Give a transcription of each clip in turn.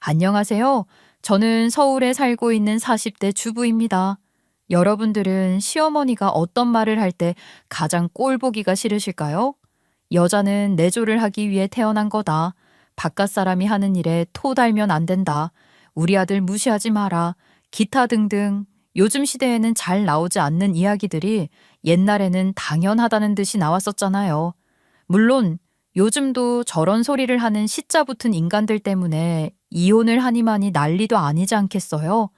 안녕하세요. 저는 서울에 살고 있는 40대 주부입니다. 여러분들은 시어머니가 어떤 말을 할 때 가장 꼴 보기가 싫으실까요? 여자는 내조를 하기 위해 태어난 거다. 바깥 사람이 하는 일에 토 달면 안 된다. 우리 아들 무시하지 마라. 기타 등등. 요즘 시대에는 잘 나오지 않는 이야기들이 옛날에는 당연하다는 듯이 나왔었잖아요. 물론 요즘도 저런 소리를 하는 시자 붙은 인간들 때문에 이혼을 하니마니 난리도 아니지 않겠어요?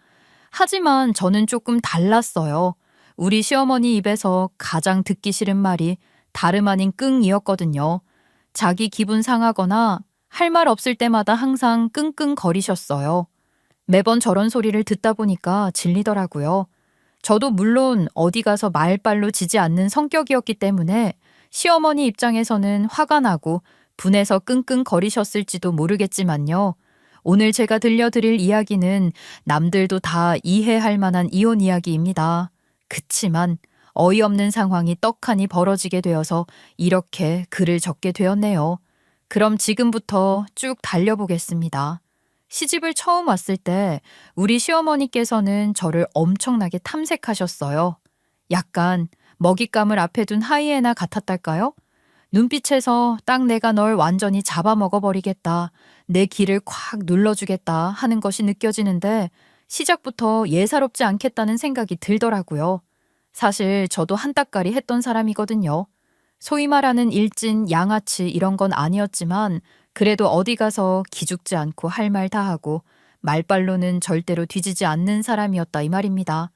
하지만 저는 조금 달랐어요. 우리 시어머니 입에서 가장 듣기 싫은 말이 다름 아닌 끙이었거든요. 자기 기분 상하거나 할 말 없을 때마다 항상 끙끙거리셨어요. 매번 저런 소리를 듣다 보니까 질리더라고요. 저도 물론 어디 가서 말빨로 지지 않는 성격이었기 때문에 시어머니 입장에서는 화가 나고 분해서 끙끙거리셨을지도 모르겠지만요. 오늘 제가 들려드릴 이야기는 남들도 다 이해할 만한 이혼 이야기입니다. 그치만 어이없는 상황이 떡하니 벌어지게 되어서 이렇게 글을 적게 되었네요. 그럼 지금부터 쭉 달려보겠습니다. 시집을 처음 왔을 때 우리 시어머니께서는 저를 엄청나게 탐색하셨어요. 약간 먹잇감을 앞에 둔 하이에나 같았달까요? 눈빛에서 딱 내가 널 완전히 잡아먹어버리겠다. 내 기를 콱 눌러주겠다 하는 것이 느껴지는데 시작부터 예사롭지 않겠다는 생각이 들더라고요. 사실 저도 한따까리 했던 사람이거든요. 소위 말하는 일진, 양아치 이런 건 아니었지만 그래도 어디 가서 기죽지 않고 할 말 다 하고 말빨로는 절대로 뒤지지 않는 사람이었다 이 말입니다.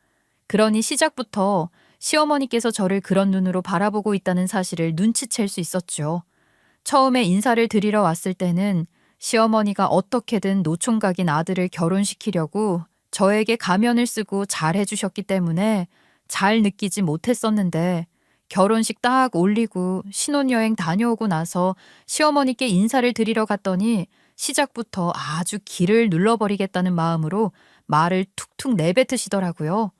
그러니 시작부터 시어머니께서 저를 그런 눈으로 바라보고 있다는 사실을 눈치챌 수 있었죠. 처음에 인사를 드리러 왔을 때는 시어머니가 어떻게든 노총각인 아들을 결혼시키려고 저에게 가면을 쓰고 잘 해주셨기 때문에 잘 느끼지 못했었는데 결혼식 딱 올리고 신혼여행 다녀오고 나서 시어머니께 인사를 드리러 갔더니 시작부터 아주 기를 눌러버리겠다는 마음으로 말을 툭툭 내뱉으시더라고요.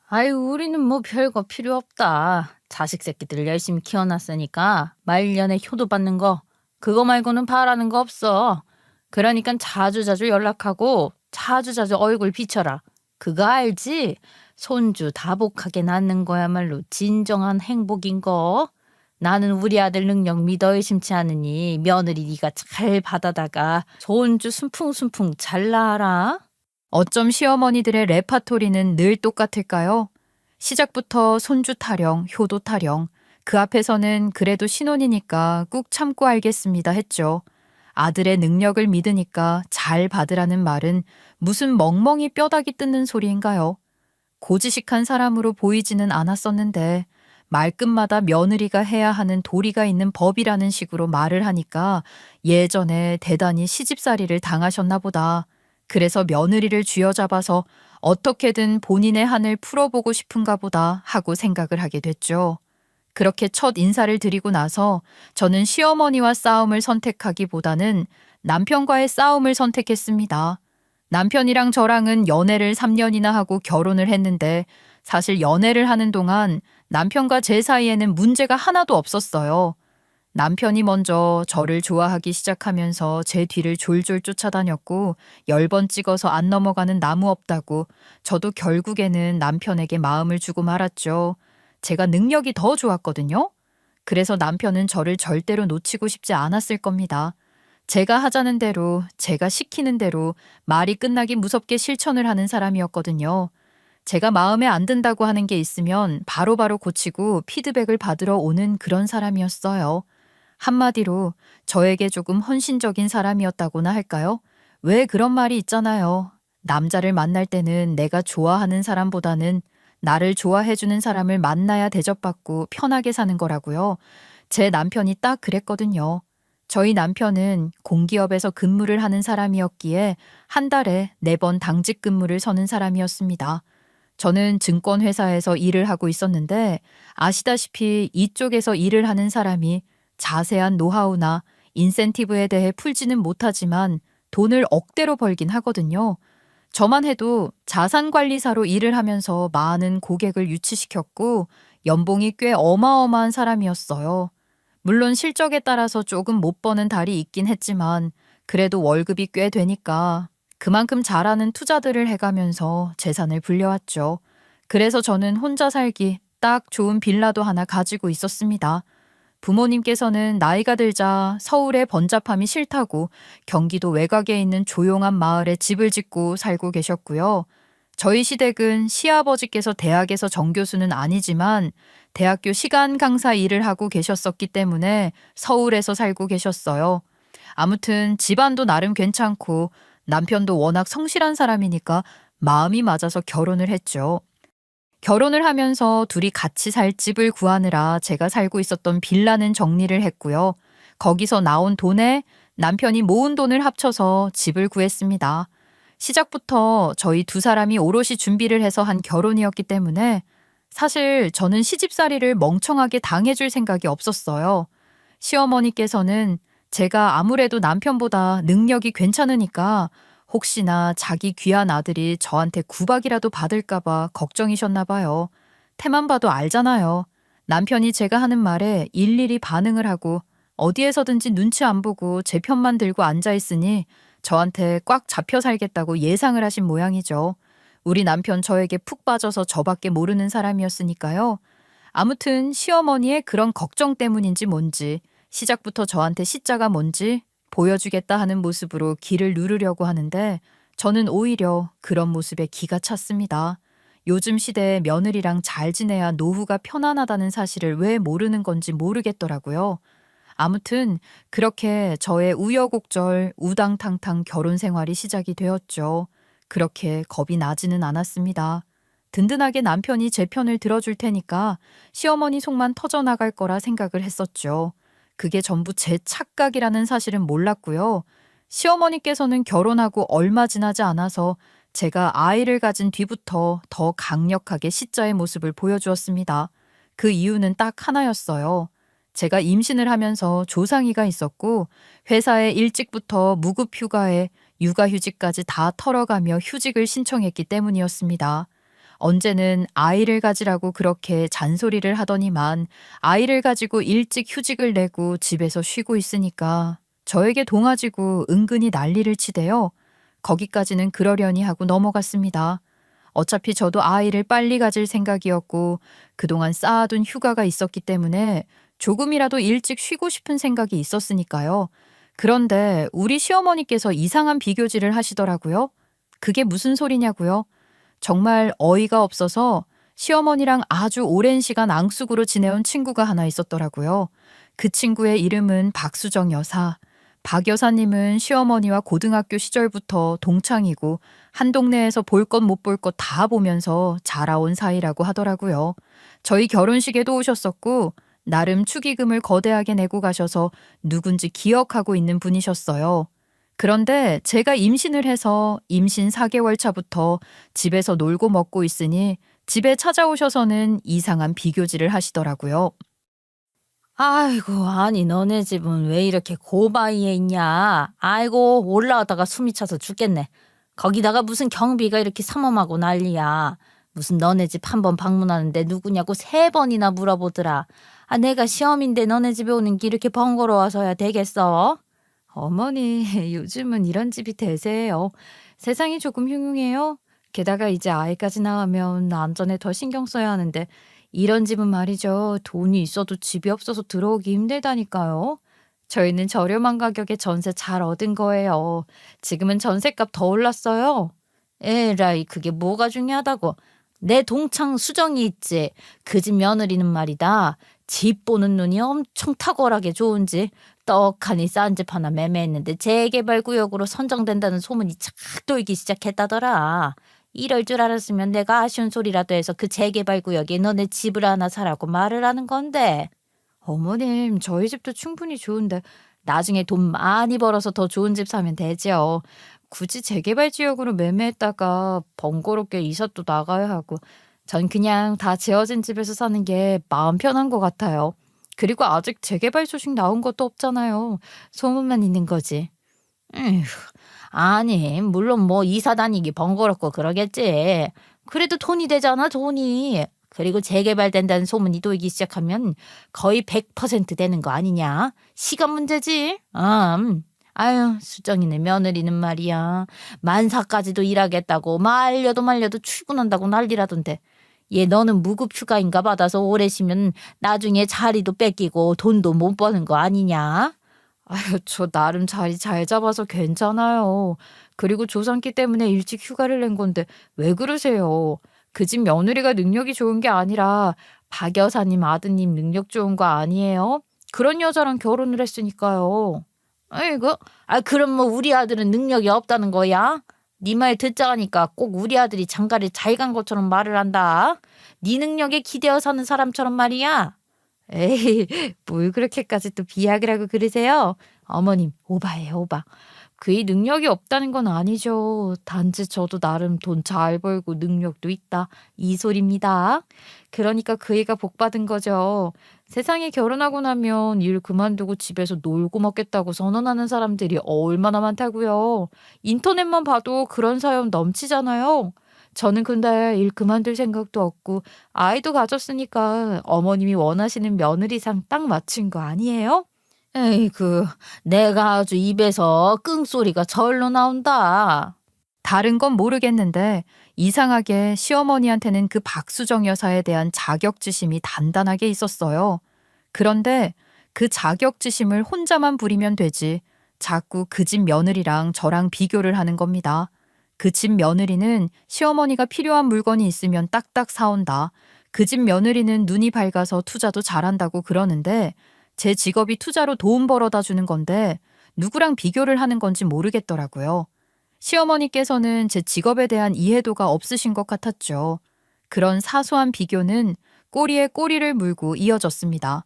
아유, 우리는 뭐 별거 필요 없다. 자식 새끼들 열심히 키워놨으니까 말년에 효도 받는 거, 그거 말고는 바라는 거 없어. 그러니까 자주자주 연락하고 자주자주 얼굴 비춰라. 그거 알지? 손주 다복하게 낳는 거야말로 진정한 행복인 거. 나는 우리 아들 능력 믿어 의심치 않으니 며느리 네가 잘 받아다가 손주 순풍순풍 잘 낳아라. 어쩜 시어머니들의 레파토리는 늘 똑같을까요? 시작부터 손주 타령, 효도 타령, 그 앞에서는 그래도 신혼이니까 꾹 참고 알겠습니다 했죠. 아들의 능력을 믿으니까 잘 받으라는 말은 무슨 멍멍이 뼈다귀 뜯는 소리인가요? 고지식한 사람으로 보이지는 않았었는데 말끝마다 며느리가 해야 하는 도리가 있는 법이라는 식으로 말을 하니까 예전에 대단히 시집살이를 당하셨나 보다. 그래서 며느리를 쥐어잡아서 어떻게든 본인의 한을 풀어보고 싶은가 보다 하고 생각을 하게 됐죠. 그렇게 첫 인사를 드리고 나서 저는 시어머니와 싸움을 선택하기보다는 남편과의 싸움을 선택했습니다. 남편이랑 저랑은 연애를 3년이나 하고 결혼을 했는데 사실 연애를 하는 동안 남편과 제 사이에는 문제가 하나도 없었어요. 남편이 먼저 저를 좋아하기 시작하면서 제 뒤를 졸졸 쫓아다녔고 10번 찍어서 안 넘어가는 나무 없다고 저도 결국에는 남편에게 마음을 주고 말았죠. 제가 능력이 더 좋았거든요. 그래서 남편은 저를 절대로 놓치고 싶지 않았을 겁니다. 제가 하자는 대로, 제가 시키는 대로 말이 끝나기 무섭게 실천을 하는 사람이었거든요. 제가 마음에 안 든다고 하는 게 있으면 바로바로 고치고 피드백을 받으러 오는 그런 사람이었어요. 한마디로 저에게 조금 헌신적인 사람이었다고나 할까요? 왜 그런 말이 있잖아요. 남자를 만날 때는 내가 좋아하는 사람보다는 나를 좋아해주는 사람을 만나야 대접받고 편하게 사는 거라고요. 제 남편이 딱 그랬거든요. 저희 남편은 공기업에서 근무를 하는 사람이었기에 한 달에 4번 당직 근무를 서는 사람이었습니다. 저는 증권회사에서 일을 하고 있었는데 아시다시피 이쪽에서 일을 하는 사람이 자세한 노하우나 인센티브에 대해 풀지는 못하지만 돈을 억대로 벌긴 하거든요. 저만 해도 자산관리사로 일을 하면서 많은 고객을 유치시켰고 연봉이 꽤 어마어마한 사람이었어요. 물론 실적에 따라서 조금 못 버는 달이 있긴 했지만 그래도 월급이 꽤 되니까 그만큼 잘하는 투자들을 해가면서 재산을 불려왔죠. 그래서 저는 혼자 살기 딱 좋은 빌라도 하나 가지고 있었습니다. 부모님께서는 나이가 들자 서울의 번잡함이 싫다고 경기도 외곽에 있는 조용한 마을에 집을 짓고 살고 계셨고요. 저희 시댁은 시아버지께서 대학에서 정교수는 아니지만 대학교 시간 강사 일을 하고 계셨었기 때문에 서울에서 살고 계셨어요. 아무튼 집안도 나름 괜찮고 남편도 워낙 성실한 사람이니까 마음이 맞아서 결혼을 했죠. 결혼을 하면서 둘이 같이 살 집을 구하느라 제가 살고 있었던 빌라는 정리를 했고요. 거기서 나온 돈에 남편이 모은 돈을 합쳐서 집을 구했습니다. 시작부터 저희 두 사람이 오롯이 준비를 해서 한 결혼이었기 때문에 사실 저는 시집살이를 멍청하게 당해줄 생각이 없었어요. 시어머니께서는 제가 아무래도 남편보다 능력이 괜찮으니까 혹시나 자기 귀한 아들이 저한테 구박이라도 받을까봐 걱정이셨나 봐요. 태만 봐도 알잖아요. 남편이 제가 하는 말에 일일이 반응을 하고 어디에서든지 눈치 안 보고 제 편만 들고 앉아있으니 저한테 꽉 잡혀 살겠다고 예상을 하신 모양이죠. 우리 남편 저에게 푹 빠져서 저밖에 모르는 사람이었으니까요. 아무튼 시어머니의 그런 걱정 때문인지 뭔지 시작부터 저한테 시자가 뭔지 보여주겠다 하는 모습으로 기를 누르려고 하는데 저는 오히려 그런 모습에 기가 찼습니다. 요즘 시대에 며느리랑 잘 지내야 노후가 편안하다는 사실을 왜 모르는 건지 모르겠더라고요. 아무튼 그렇게 저의 우여곡절 우당탕탕 결혼 생활이 시작이 되었죠. 그렇게 겁이 나지는 않았습니다. 든든하게 남편이 제 편을 들어줄 테니까 시어머니 속만 터져나갈 거라 생각을 했었죠. 그게 전부 제 착각이라는 사실은 몰랐고요. 시어머니께서는 결혼하고 얼마 지나지 않아서 제가 아이를 가진 뒤부터 더 강력하게 시자의 모습을 보여주었습니다. 그 이유는 딱 하나였어요. 제가 임신을 하면서 조상이가 있었고 회사에 일찍부터 무급 휴가에 육아휴직까지 다 털어가며 휴직을 신청했기 때문이었습니다. 언제는 아이를 가지라고 그렇게 잔소리를 하더니만 아이를 가지고 일찍 휴직을 내고 집에서 쉬고 있으니까 저에게 동아지고 은근히 난리를 치대요. 거기까지는 그러려니 하고 넘어갔습니다. 어차피 저도 아이를 빨리 가질 생각이었고 그동안 쌓아둔 휴가가 있었기 때문에 조금이라도 일찍 쉬고 싶은 생각이 있었으니까요. 그런데 우리 시어머니께서 이상한 비교질을 하시더라고요. 그게 무슨 소리냐고요? 정말 어이가 없어서 시어머니랑 아주 오랜 시간 앙숙으로 지내온 친구가 하나 있었더라고요. 그 친구의 이름은 박수정 여사. 박 여사님은 시어머니와 고등학교 시절부터 동창이고 한 동네에서 볼 것 못 볼 것 다 보면서 자라온 사이라고 하더라고요. 저희 결혼식에도 오셨었고 나름 축의금을 거대하게 내고 가셔서 누군지 기억하고 있는 분이셨어요. 그런데 제가 임신을 해서 임신 4개월 차부터 집에서 놀고 먹고 있으니 집에 찾아오셔서는 이상한 비교질을 하시더라고요. 아이고, 아니 너네 집은 왜 이렇게 고바위에 있냐? 아이고, 올라오다가 숨이 차서 죽겠네. 거기다가 무슨 경비가 이렇게 삼엄하고 난리야. 무슨 너네 집 한 번 방문하는데 누구냐고 3번이나 물어보더라. 아, 내가 시험인데 너네 집에 오는 게 이렇게 번거로워서야 되겠어? 어머니, 요즘은 이런 집이 대세예요. 세상이 조금 흉흉해요. 게다가 이제 아이까지 낳으면 안전에 더 신경 써야 하는데 이런 집은 말이죠. 돈이 있어도 집이 없어서 들어오기 힘들다니까요. 저희는 저렴한 가격에 전세 잘 얻은 거예요. 지금은 전세값 더 올랐어요. 에라이, 그게 뭐가 중요하다고. 내 동창 수정이 있지. 그 집 며느리는 말이다. 집 보는 눈이 엄청 탁월하게 좋은지 떡하니 싼 집 하나 매매했는데 재개발 구역으로 선정된다는 소문이 착 돌기 시작했다더라. 이럴 줄 알았으면 내가 아쉬운 소리라도 해서 그 재개발 구역에 너네 집을 하나 사라고 말을 하는 건데. 어머님, 저희 집도 충분히 좋은데 나중에 돈 많이 벌어서 더 좋은 집 사면 되죠. 굳이 재개발 지역으로 매매했다가 번거롭게 이삿도 나가야 하고 전 그냥 다 지어진 집에서 사는 게 마음 편한 것 같아요. 그리고 아직 재개발 소식 나온 것도 없잖아요. 소문만 있는 거지. 에휴, 아니 물론 뭐 이사 다니기 번거롭고 그러겠지. 그래도 돈이 되잖아, 돈이. 그리고 재개발된다는 소문이 돌기 시작하면 거의 100% 되는 거 아니냐. 시간 문제지. 아유, 수정이네 며느리는 말이야. 만사까지도 일하겠다고 말려도 출근한다고 난리라던데. 얘 너는 무급 휴가인가 받아서 오래 쉬면 나중에 자리도 뺏기고 돈도 못 버는 거 아니냐? 아유, 저 나름 자리 잘 잡아서 괜찮아요. 그리고 조상기 때문에 일찍 휴가를 낸 건데 왜 그러세요? 그 집 며느리가 능력이 좋은 게 아니라 박 여사님 아드님 능력 좋은 거 아니에요? 그런 여자랑 결혼을 했으니까요. 아이고, 그럼 뭐 우리 아들은 능력이 없다는 거야? 네 말 듣자니까 꼭 우리 아들이 장가를 잘 간 것처럼 말을 한다. 네 능력에 기대어 사는 사람처럼 말이야. 에이, 뭘 그렇게까지 또 비약을 하고 그러세요? 어머님, 오바예요, 오바. 그의 능력이 없다는 건 아니죠. 단지 저도 나름 돈 잘 벌고 능력도 있다. 이 소리입니다. 그러니까 그이가 복 받은 거죠. 세상에 결혼하고 나면 일 그만두고 집에서 놀고 먹겠다고 선언하는 사람들이 얼마나 많다고요. 인터넷만 봐도 그런 사연 넘치잖아요. 저는 근데 일 그만둘 생각도 없고 아이도 가졌으니까 어머님이 원하시는 며느리상 딱 맞춘 거 아니에요? 에이그, 내가 아주 입에서 끙소리가 절로 나온다. 다른 건 모르겠는데 이상하게 시어머니한테는 그 박수정 여사에 대한 자격지심이 단단하게 있었어요. 그런데 그 자격지심을 혼자만 부리면 되지 자꾸 그 집 며느리랑 저랑 비교를 하는 겁니다. 그 집 며느리는 시어머니가 필요한 물건이 있으면 딱딱 사온다. 그 집 며느리는 눈이 밝아서 투자도 잘한다고 그러는데 제 직업이 투자로 돈 벌어다 주는 건데 누구랑 비교를 하는 건지 모르겠더라고요. 시어머니께서는 제 직업에 대한 이해도가 없으신 것 같았죠. 그런 사소한 비교는 꼬리에 꼬리를 물고 이어졌습니다.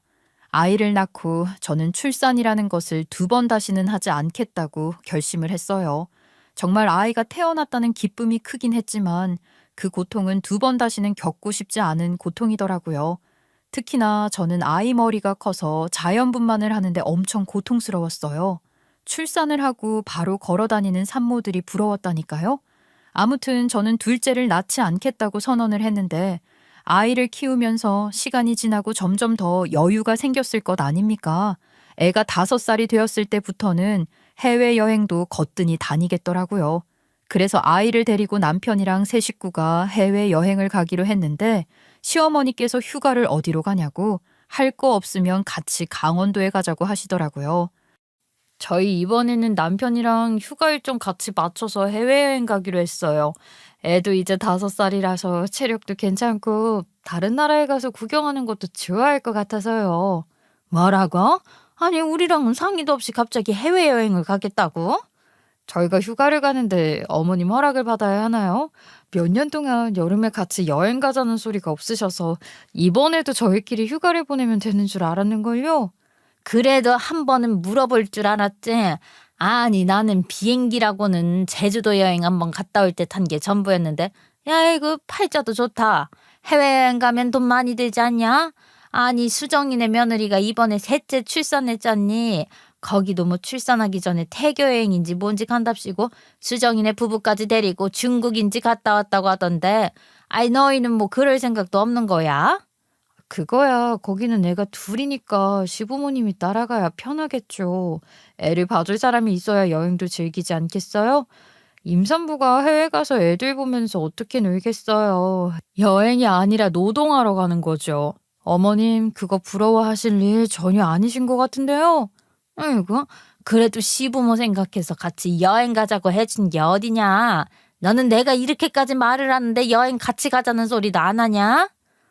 아이를 낳고 저는 출산이라는 것을 2번 다시는 하지 않겠다고 결심을 했어요. 정말 아이가 태어났다는 기쁨이 크긴 했지만 그 고통은 2번 다시는 겪고 싶지 않은 고통이더라고요. 특히나 저는 아이 머리가 커서 자연분만을 하는데 엄청 고통스러웠어요. 출산을 하고 바로 걸어 다니는 산모들이 부러웠다니까요. 아무튼 저는 둘째를 낳지 않겠다고 선언을 했는데 아이를 키우면서 시간이 지나고 점점 더 여유가 생겼을 것 아닙니까? 애가 5살이 되었을 때부터는 해외여행도 거뜬히 다니겠더라고요. 그래서 아이를 데리고 남편이랑 세 식구가 해외여행을 가기로 했는데 시어머니께서 휴가를 어디로 가냐고 할 거 없으면 같이 강원도에 가자고 하시더라고요. 저희 이번에는 남편이랑 휴가 일정 같이 맞춰서 해외여행 가기로 했어요. 애도 이제 5살이라서 체력도 괜찮고 다른 나라에 가서 구경하는 것도 좋아할 것 같아서요. 뭐라고? 아니, 우리랑은 상의도 없이 갑자기 해외여행을 가겠다고? 저희가 휴가를 가는데 어머님 허락을 받아야 하나요? 몇 년 동안 여름에 같이 여행 가자는 소리가 없으셔서 이번에도 저희끼리 휴가를 보내면 되는 줄 알았는걸요. 그래도 한 번은 물어볼 줄 알았지. 아니, 나는 비행기라고는 제주도 여행 한번 갔다 올 때 탄 게 전부였는데. 야, 이거 팔자도 좋다. 해외여행 가면 돈 많이 들지 않냐? 아니, 수정이네 며느리가 이번에 셋째 출산했잖니. 거기도 뭐 출산하기 전에 태교여행인지 뭔지 간답시고 수정이네 부부까지 데리고 중국인지 갔다 왔다고 하던데. 아이, 너희는 뭐 그럴 생각도 없는 거야? 그거야 거기는 애가 둘이니까 시부모님이 따라가야 편하겠죠. 애를 봐줄 사람이 있어야 여행도 즐기지 않겠어요? 임산부가 해외 가서 애들 보면서 어떻게 놀겠어요. 여행이 아니라 노동하러 가는 거죠. 어머님 그거 부러워하실 일 전혀 아니신 것 같은데요. 아이고, 그래도 시부모 생각해서 같이 여행 가자고 해준 게 어디냐? 너는 내가 이렇게까지 말을 하는데 여행 같이 가자는 소리도 안 하냐?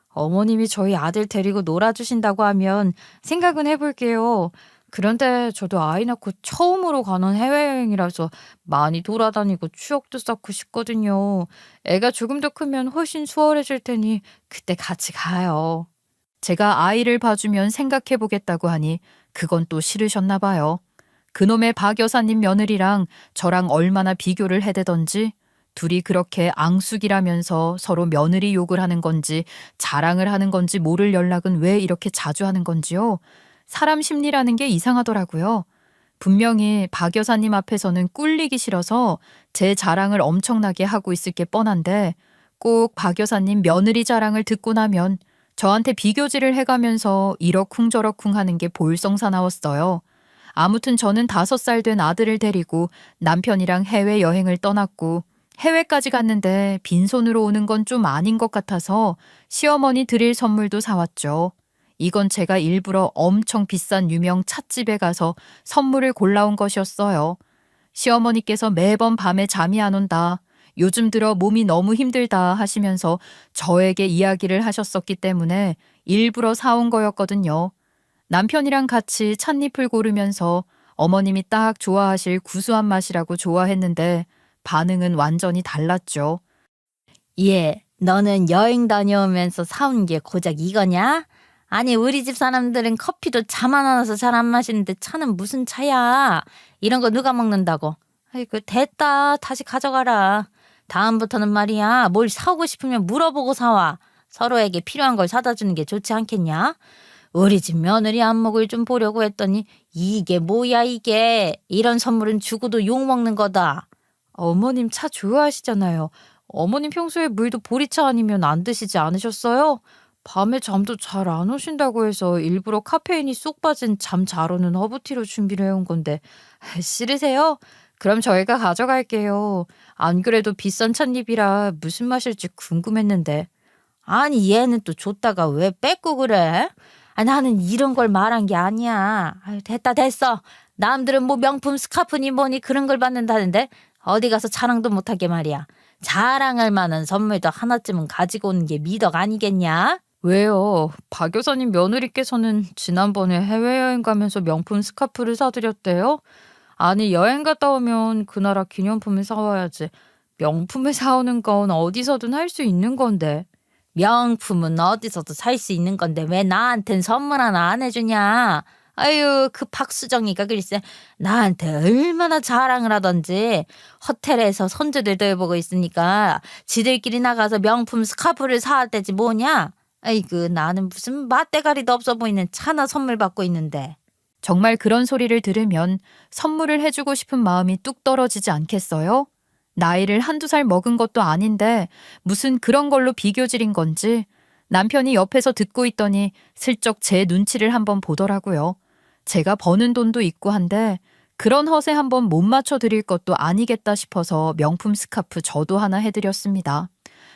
어머님이 저희 아들 데리고 놀아주신다고 하면 생각은 해볼게요. 그런데 저도 아이 낳고 처음으로 가는 해외여행이라서 많이 돌아다니고 추억도 쌓고 싶거든요. 애가 조금 더 크면 훨씬 수월해질 테니 그때 같이 가요. 제가 아이를 봐주면 생각해보겠다고 하니 그건 또 싫으셨나 봐요. 그놈의 박 여사님 며느리랑 저랑 얼마나 비교를 해대던지 둘이 그렇게 앙숙이라면서 서로 며느리 욕을 하는 건지 자랑을 하는 건지 모를 연락은 왜 이렇게 자주 하는 건지요. 사람 심리라는 게 이상하더라고요. 분명히 박 여사님 앞에서는 꿀리기 싫어서 제 자랑을 엄청나게 하고 있을 게 뻔한데 꼭 박 여사님 며느리 자랑을 듣고 나면 저한테 비교질을 해가면서 이러쿵저러쿵 하는 게 볼썽사나웠어요. 아무튼 저는 5살 된 아들을 데리고 남편이랑 해외여행을 떠났고 해외까지 갔는데 빈손으로 오는 건 좀 아닌 것 같아서 시어머니 드릴 선물도 사왔죠. 이건 제가 일부러 엄청 비싼 유명 찻집에 가서 선물을 골라온 것이었어요. 시어머니께서 매번 밤에 잠이 안 온다. 요즘 들어 몸이 너무 힘들다 하시면서 저에게 이야기를 하셨었기 때문에 일부러 사온 거였거든요. 남편이랑 같이 찻잎을 고르면서 어머님이 딱 좋아하실 구수한 맛이라고 좋아했는데 반응은 완전히 달랐죠. 예, 너는 여행 다녀오면서 사온 게 고작 이거냐? 아니, 우리 집 사람들은 커피도 차만 안 와서 잘 안 마시는데 차는 무슨 차야? 이런 거 누가 먹는다고? 아이고, 됐다. 다시 가져가라. 다음부터는 말이야, 뭘 사오고 싶으면 물어보고 사와. 서로에게 필요한 걸 사다 주는 게 좋지 않겠냐? 우리 집 며느리 안목을 좀 보려고 했더니 이게 뭐야 이게. 이런 선물은 주고도 욕먹는 거다. 어머님 차 좋아하시잖아요. 어머님 평소에 물도 보리차 아니면 안 드시지 않으셨어요? 밤에 잠도 잘 안 오신다고 해서 일부러 카페인이 쏙 빠진 잠 잘 오는 허브티로 준비를 해온 건데 싫으세요? 그럼 저희가 가져갈게요. 안 그래도 비싼 찻잎이라 무슨 맛일지 궁금했는데. 아니, 얘는 또 줬다가 왜 뺏고 그래? 아, 나는 이런 걸 말한 게 아니야. 아유, 됐다 됐어. 남들은 뭐 명품 스카프니 뭐니 그런 걸 받는다는데 어디 가서 자랑도 못하게 말이야. 자랑할 만한 선물도 하나쯤은 가지고 오는 게 미덕 아니겠냐? 왜요? 박 여사님 며느리께서는 지난번에 해외여행 가면서 명품 스카프를 사드렸대요? 아니 여행 갔다 오면 그 나라 기념품을 사와야지. 명품을 사오는 건 어디서든 할 수 있는 건데. 명품은 어디서도 살 수 있는 건데 왜 나한텐 선물 하나 안 해주냐? 아유, 그 박수정이가 글쎄 나한테 얼마나 자랑을 하던지. 호텔에서 손주들 돌보고 있으니까 지들끼리 나가서 명품 스카프를 사왔대지 뭐냐? 아이고, 나는 무슨 맛대가리도 없어 보이는 차나 선물 받고 있는데. 정말 그런 소리를 들으면 선물을 해주고 싶은 마음이 뚝 떨어지지 않겠어요? 나이를 1~2살 먹은 것도 아닌데 무슨 그런 걸로 비교질인 건지 남편이 옆에서 듣고 있더니 슬쩍 제 눈치를 한번 보더라고요. 제가 버는 돈도 있고 한데 그런 허세 한번 못 맞춰 드릴 것도 아니겠다 싶어서 명품 스카프 저도 하나 해드렸습니다.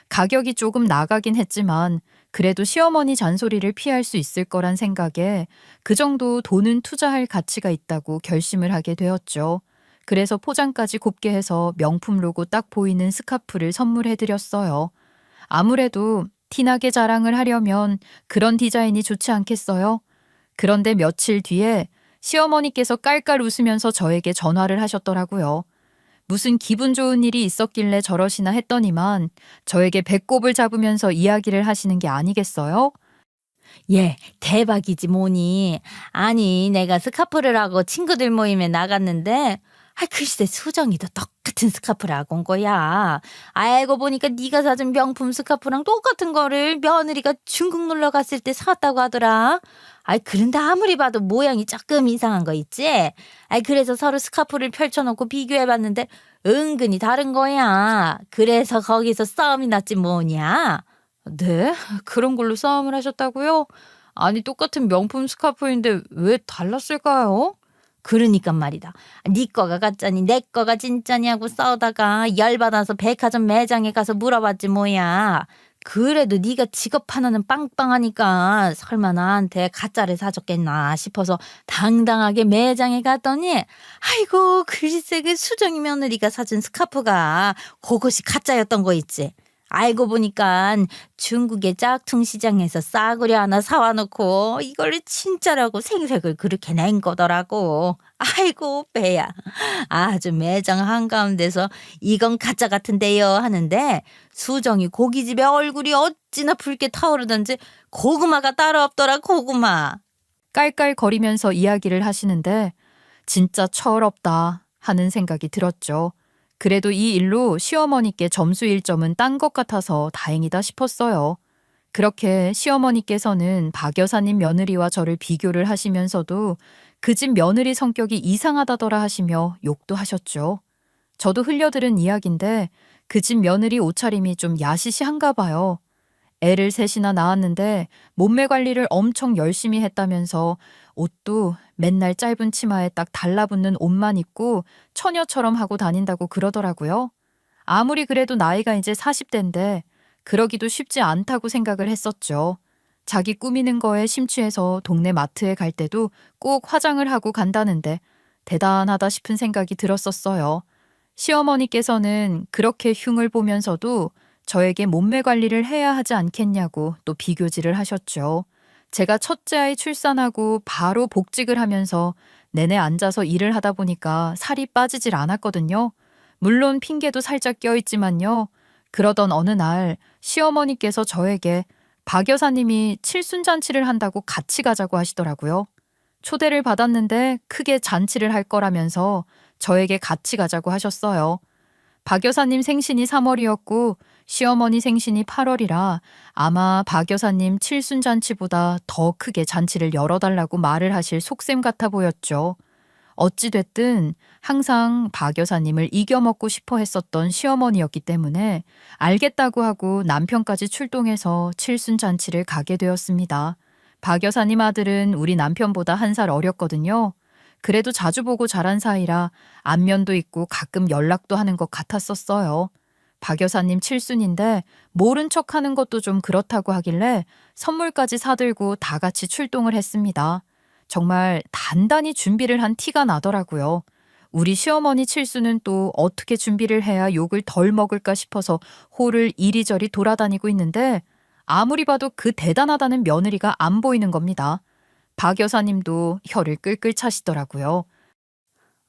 가격이 조금 나가긴 했지만 그래도 시어머니 잔소리를 피할 수 있을 거란 생각에 그 정도 돈은 투자할 가치가 있다고 결심을 하게 되었죠. 그래서 포장까지 곱게 해서 명품 로고 딱 보이는 스카프를 선물해드렸어요. 아무래도 티나게 자랑을 하려면 그런 디자인이 좋지 않겠어요? 그런데 며칠 뒤에 시어머니께서 깔깔 웃으면서 저에게 전화를 하셨더라고요. 무슨 기분 좋은 일이 있었길래 저러시나 했더니만 저에게 배꼽을 잡으면서 이야기를 하시는 게 아니겠어요? 예, 대박이지 뭐니. 아니, 내가 스카프를 하고 친구들 모임에 나갔는데 글쎄 수정이도 똑같은 스카프를 하고 온 거야. 알고 보니까 네가 사준 명품 스카프랑 똑같은 거를 며느리가 중국 놀러 갔을 때 사왔다고 하더라. 그런데 아무리 봐도 모양이 조금 이상한 거 있지? 그래서 서로 스카프를 펼쳐놓고 비교해봤는데 은근히 다른 거야. 그래서 거기서 싸움이 났지 뭐냐. 네? 그런 걸로 싸움을 하셨다고요? 아니 똑같은 명품 스카프인데 왜 달랐을까요? 그러니까 말이다. 네 거가 가짜니 내 거가 진짜냐고 싸우다가 열받아서 백화점 매장에 가서 물어봤지 뭐야. 그래도 네가 직업 하나는 빵빵하니까 설마 나한테 가짜를 사줬겠나 싶어서 당당하게 매장에 갔더니 아이고, 글쎄 그 수정이 며느리가 사준 스카프가 그것이 가짜였던 거 있지. 알고 보니까 중국의 짝퉁 시장에서 싸구려 하나 사와놓고 이걸 진짜라고 생색을 그렇게 낸 거더라고. 아이고 배야. 아주 매장 한가운데서 이건 가짜 같은데요 하는데 수정이 고깃집에 얼굴이 어찌나 붉게 타오르던지 고구마가 따로 없더라, 고구마. 깔깔거리면서 이야기를 하시는데 진짜 철없다 하는 생각이 들었죠. 그래도 이 일로 시어머니께 점수 1점은 딴 것 같아서 다행이다 싶었어요. 그렇게 시어머니께서는 박 여사님 며느리와 저를 비교를 하시면서도 그 집 며느리 성격이 이상하다더라 하시며 욕도 하셨죠. 저도 흘려들은 이야기인데 그 집 며느리 옷차림이 좀 야시시한가 봐요. 애를 셋이나 낳았는데 몸매 관리를 엄청 열심히 했다면서 옷도 맨날 짧은 치마에 딱 달라붙는 옷만 입고 처녀처럼 하고 다닌다고 그러더라고요. 아무리 그래도 나이가 이제 40대인데 그러기도 쉽지 않다고 생각을 했었죠. 자기 꾸미는 거에 심취해서 동네 마트에 갈 때도 꼭 화장을 하고 간다는데 대단하다 싶은 생각이 들었었어요. 시어머니께서는 그렇게 흉을 보면서도 저에게 몸매 관리를 해야 하지 않겠냐고 또 비교질을 하셨죠. 제가 첫째 아이 출산하고 바로 복직을 하면서 내내 앉아서 일을 하다 보니까 살이 빠지질 않았거든요. 물론 핑계도 살짝 껴있지만요. 그러던 어느 날 시어머니께서 저에게 박 여사님이 칠순잔치를 한다고 같이 가자고 하시더라고요. 초대를 받았는데 크게 잔치를 할 거라면서 저에게 같이 가자고 하셨어요. 박 여사님 생신이 3월이었고 시어머니 생신이 8월이라 아마 박 여사님 칠순잔치보다 더 크게 잔치를 열어달라고 말을 하실 속셈 같아 보였죠. 어찌됐든 항상 박 여사님을 이겨먹고 싶어 했었던 시어머니였기 때문에 알겠다고 하고 남편까지 출동해서 칠순잔치를 가게 되었습니다. 박 여사님 아들은 우리 남편보다 1살 어렸거든요. 그래도 자주 보고 자란 사이라 안면도 있고 가끔 연락도 하는 것 같았었어요. 박 여사님 칠순인데 모른 척하는 것도 좀 그렇다고 하길래 선물까지 사들고 다 같이 출동을 했습니다. 정말 단단히 준비를 한 티가 나더라고요. 우리 시어머니 칠순은 또 어떻게 준비를 해야 욕을 덜 먹을까 싶어서 홀을 이리저리 돌아다니고 있는데 아무리 봐도 그 대단하다는 며느리가 안 보이는 겁니다. 박 여사님도 혀를 끌끌 차시더라고요.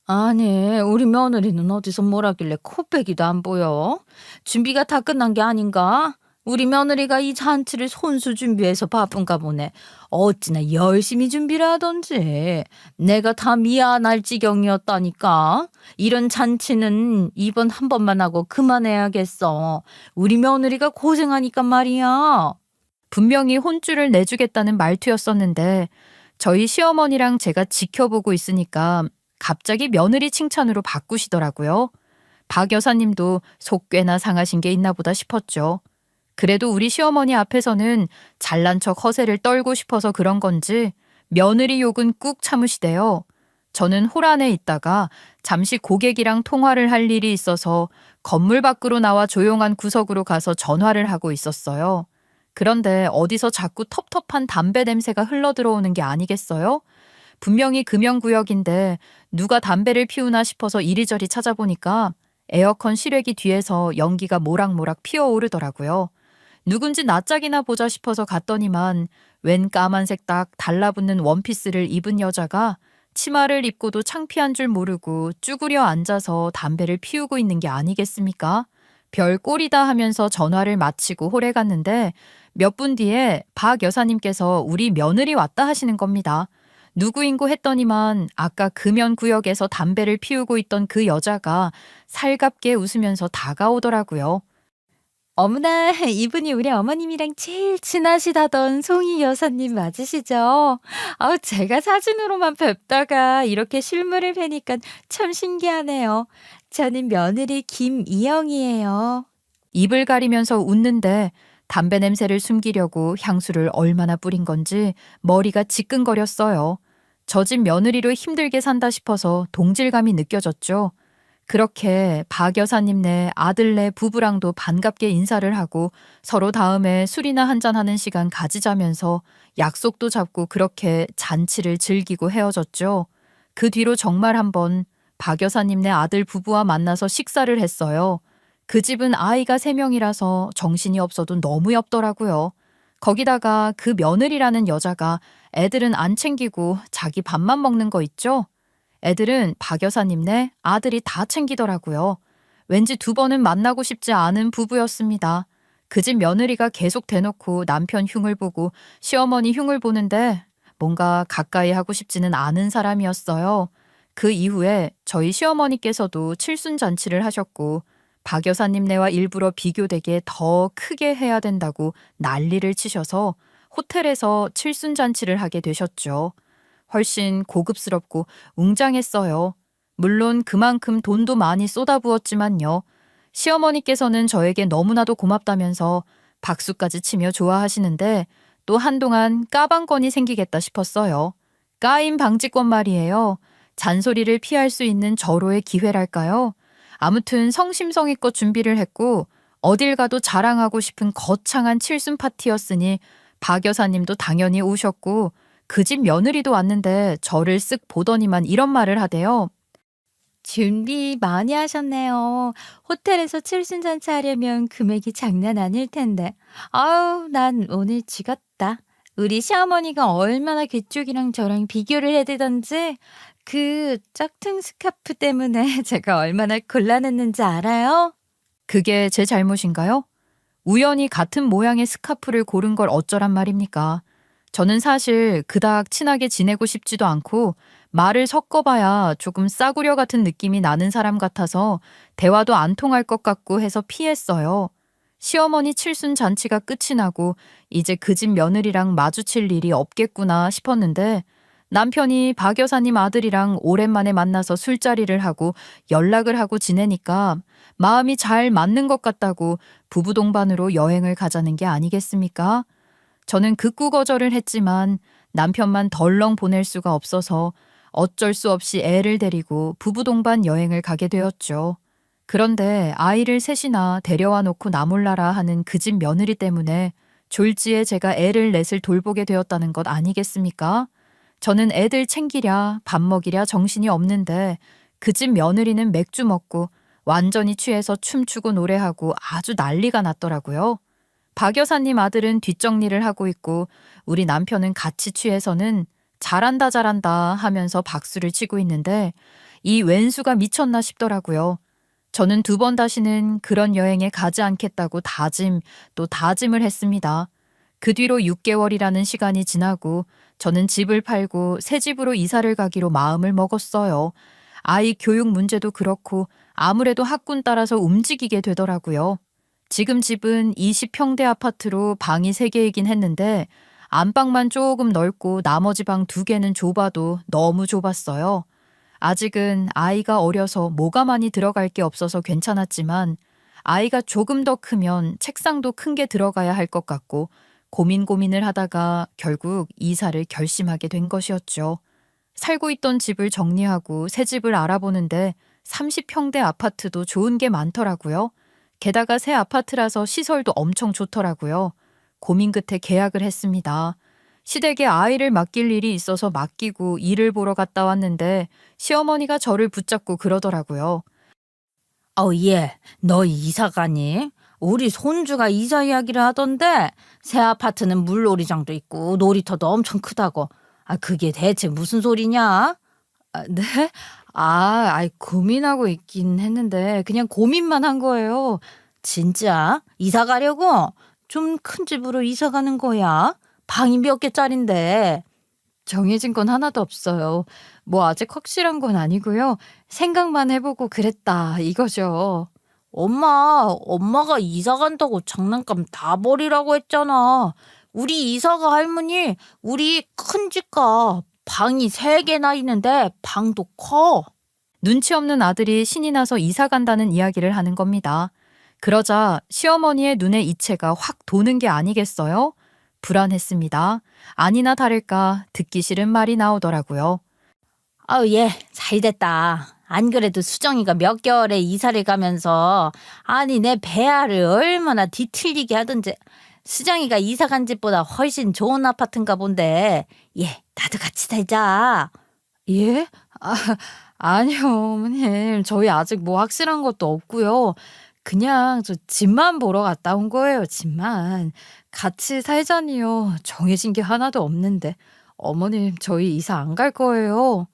아니, 우리 며느리는 어디서 뭘 하길래 코빼기도 안 보여? 준비가 다 끝난 게 아닌가? 우리 며느리가 이 잔치를 손수 준비해서 바쁜가 보네. 어찌나 열심히 준비를 하던지. 내가 다 미안할 지경이었다니까. 이런 잔치는 이번 한 번만 하고 그만해야겠어. 우리 며느리가 고생하니까 말이야. 분명히 혼쭐을 내주겠다는 말투였었는데 저희 시어머니랑 제가 지켜보고 있으니까 갑자기 며느리 칭찬으로 바꾸시더라고요. 박 여사님도 속 꽤나 상하신 게 있나 보다 싶었죠. 그래도 우리 시어머니 앞에서는 잘난 척 허세를 떨고 싶어서 그런 건지 며느리 욕은 꾹 참으시대요. 저는 홀 안에 있다가 잠시 고객이랑 통화를 할 일이 있어서 건물 밖으로 나와 조용한 구석으로 가서 전화를 하고 있었어요. 그런데 어디서 자꾸 텁텁한 담배 냄새가 흘러들어오는 게 아니겠어요? 분명히 금연구역인데 누가 담배를 피우나 싶어서 이리저리 찾아보니까 에어컨 실외기 뒤에서 연기가 모락모락 피어오르더라고요. 누군지 낯짝이나 보자 싶어서 갔더니만 웬 까만색 딱 달라붙는 원피스를 입은 여자가 치마를 입고도 창피한 줄 모르고 쭈그려 앉아서 담배를 피우고 있는 게 아니겠습니까? 별 꼴이다 하면서 전화를 마치고 홀에 갔는데 몇 분 뒤에 박 여사님께서 우리 며느리 왔다 하시는 겁니다. 누구인고 했더니만 아까 금연구역에서 담배를 피우고 있던 그 여자가 살갑게 웃으면서 다가오더라고요. 어머나, 이분이 우리 어머님이랑 제일 친하시다던 송이 여사님 맞으시죠? 제가 사진으로만 뵙다가 이렇게 실물을 뵈니까 참 신기하네요. 저는 며느리 김이영이에요. 입을 가리면서 웃는데 담배 냄새를 숨기려고 향수를 얼마나 뿌린 건지 머리가 지끈거렸어요. 저 집 며느리로 힘들게 산다 싶어서 동질감이 느껴졌죠. 그렇게 박 여사님네 아들네 부부랑도 반갑게 인사를 하고 서로 다음에 술이나 한잔하는 시간 가지자면서 약속도 잡고 그렇게 잔치를 즐기고 헤어졌죠. 그 뒤로 정말 한번 박 여사님네 아들 부부와 만나서 식사를 했어요. 그 집은 아이가 3명이라서 정신이 없어도 너무 엽더라고요. 거기다가 그 며느리라는 여자가 애들은 안 챙기고 자기 밥만 먹는 거 있죠? 애들은 박 여사님네 아들이 다 챙기더라고요. 왠지 2번은 만나고 싶지 않은 부부였습니다. 그 집 며느리가 계속 대놓고 남편 흉을 보고 시어머니 흉을 보는데 뭔가 가까이 하고 싶지는 않은 사람이었어요. 그 이후에 저희 시어머니께서도 칠순잔치를 하셨고 박 여사님네와 일부러 비교되게 더 크게 해야 된다고 난리를 치셔서 호텔에서 칠순잔치를 하게 되셨죠. 훨씬 고급스럽고 웅장했어요. 물론 그만큼 돈도 많이 쏟아부었지만요. 시어머니께서는 저에게 너무나도 고맙다면서 박수까지 치며 좋아하시는데 또 한동안 까방권이 생기겠다 싶었어요. 까임 방지권 말이에요. 잔소리를 피할 수 있는 절호의 기회랄까요? 아무튼 성심성의껏 준비를 했고 어딜 가도 자랑하고 싶은 거창한 칠순 파티였으니 박 여사님도 당연히 오셨고 그 집 며느리도 왔는데 저를 쓱 보더니만 이런 말을 하대요. 준비 많이 하셨네요. 호텔에서 칠순잔치 하려면 금액이 장난 아닐 텐데. 아우, 난 오늘 죽었다. 우리 시어머니가 얼마나 그쪽이랑 저랑 비교를 해대던지 그 짝퉁 스카프 때문에 제가 얼마나 곤란했는지 알아요? 그게 제 잘못인가요? 우연히 같은 모양의 스카프를 고른 걸 어쩌란 말입니까? 저는 사실 그닥 친하게 지내고 싶지도 않고 말을 섞어봐야 조금 싸구려 같은 느낌이 나는 사람 같아서 대화도 안 통할 것 같고 해서 피했어요. 시어머니 칠순 잔치가 끝이 나고 이제 그 집 며느리랑 마주칠 일이 없겠구나 싶었는데 남편이 박 여사님 아들이랑 오랜만에 만나서 술자리를 하고 연락을 하고 지내니까 마음이 잘 맞는 것 같다고 부부 동반으로 여행을 가자는 게 아니겠습니까? 저는 극구 거절을 했지만 남편만 덜렁 보낼 수가 없어서 어쩔 수 없이 애를 데리고 부부 동반 여행을 가게 되었죠. 그런데 아이를 셋이나 데려와 놓고 나몰라라 하는 그 집 며느리 때문에 졸지에 제가 애를 넷을 돌보게 되었다는 것 아니겠습니까? 저는 애들 챙기랴 밥 먹이랴 정신이 없는데 그 집 며느리는 맥주 먹고 완전히 취해서 춤추고 노래하고 아주 난리가 났더라고요. 박 여사님 아들은 뒷정리를 하고 있고 우리 남편은 같이 취해서는 잘한다 잘한다 하면서 박수를 치고 있는데 이 왼수가 미쳤나 싶더라고요. 저는 2번 다시는 그런 여행에 가지 않겠다고 또 다짐을 했습니다. 그 뒤로 6개월이라는 시간이 지나고 저는 집을 팔고 새 집으로 이사를 가기로 마음을 먹었어요. 아이 교육 문제도 그렇고 아무래도 학군 따라서 움직이게 되더라고요. 지금 집은 20평대 아파트로 방이 3개이긴 했는데 안방만 조금 넓고 나머지 방 2개는 좁아도 너무 좁았어요. 아직은 아이가 어려서 뭐가 많이 들어갈 게 없어서 괜찮았지만 아이가 조금 더 크면 책상도 큰 게 들어가야 할 것 같고 고민을 하다가 결국 이사를 결심하게 된 것이었죠. 살고 있던 집을 정리하고 새 집을 알아보는데 30평대 아파트도 좋은 게 많더라고요. 게다가 새 아파트라서 시설도 엄청 좋더라고요. 고민 끝에 계약을 했습니다. 시댁에 아이를 맡길 일이 있어서 맡기고 일을 보러 갔다 왔는데 시어머니가 저를 붙잡고 그러더라고요. 얘, 너 이사 가니? 우리 손주가 이사 이야기를 하던데 새 아파트는 물놀이장도 있고 놀이터도 엄청 크다고. 그게 대체 무슨 소리냐? 네? 고민하고 있긴 했는데 그냥 고민만 한 거예요. 진짜? 이사 가려고? 좀 큰 집으로 이사 가는 거야? 방이 몇 개짜린데? 정해진 건 하나도 없어요. 뭐 아직 확실한 건 아니고요. 생각만 해보고 그랬다 이거죠. 엄마가 이사 간다고 장난감 다 버리라고 했잖아. 우리 이사가 할머니, 우리 큰 집가 방이 3개나 있는데 방도 커. 눈치 없는 아들이 신이 나서 이사 간다는 이야기를 하는 겁니다. 그러자 시어머니의 눈에 이체가 확 도는 게 아니겠어요? 불안했습니다. 아니나 다를까 듣기 싫은 말이 나오더라고요. 얘 잘됐다. 안 그래도 수정이가 몇 개월에 이사를 가면서 내 배아를 얼마나 뒤틀리게 하던지. 수정이가 이사 간 집보다 훨씬 좋은 아파트인가 본데 나도 같이 살자. 예? 아니요, 어머님. 저희 아직 뭐 확실한 것도 없고요. 그냥 저 집만 보러 갔다 온 거예요, 집만. 같이 살자니요. 정해진 게 하나도 없는데. 어머님, 저희 이사 안 갈 거예요.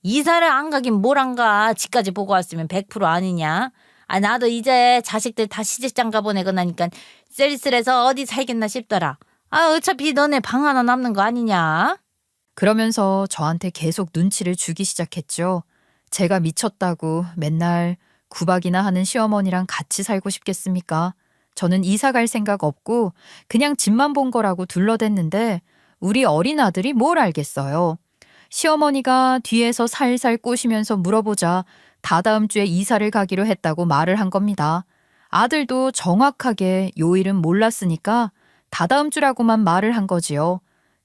이사를 안 가긴 뭘 안 가. 집까지 보고 왔으면 100% 아니냐. 나도 이제 자식들 다 시집장가 보내고 나니까 쓸쓸해서 어디 살겠나 싶더라. 어차피 너네 방 하나 남는 거 아니냐. 그러면서 저한테 계속 눈치를 주기 시작했죠. 제가 미쳤다고 맨날 구박이나 하는 시어머니랑 같이 살고 싶겠습니까? 저는 이사 갈 생각 없고 그냥 집만 본 거라고 둘러댔는데 우리 어린 아들이 뭘 알겠어요. 시어머니가 뒤에서 살살 꼬시면서 물어보자 다다음 주에 이사를 가기로 했다고 말을 한 겁니다. 아들도 정확하게 요일은 몰랐으니까 다다음 주라고만 말을 한 거지요.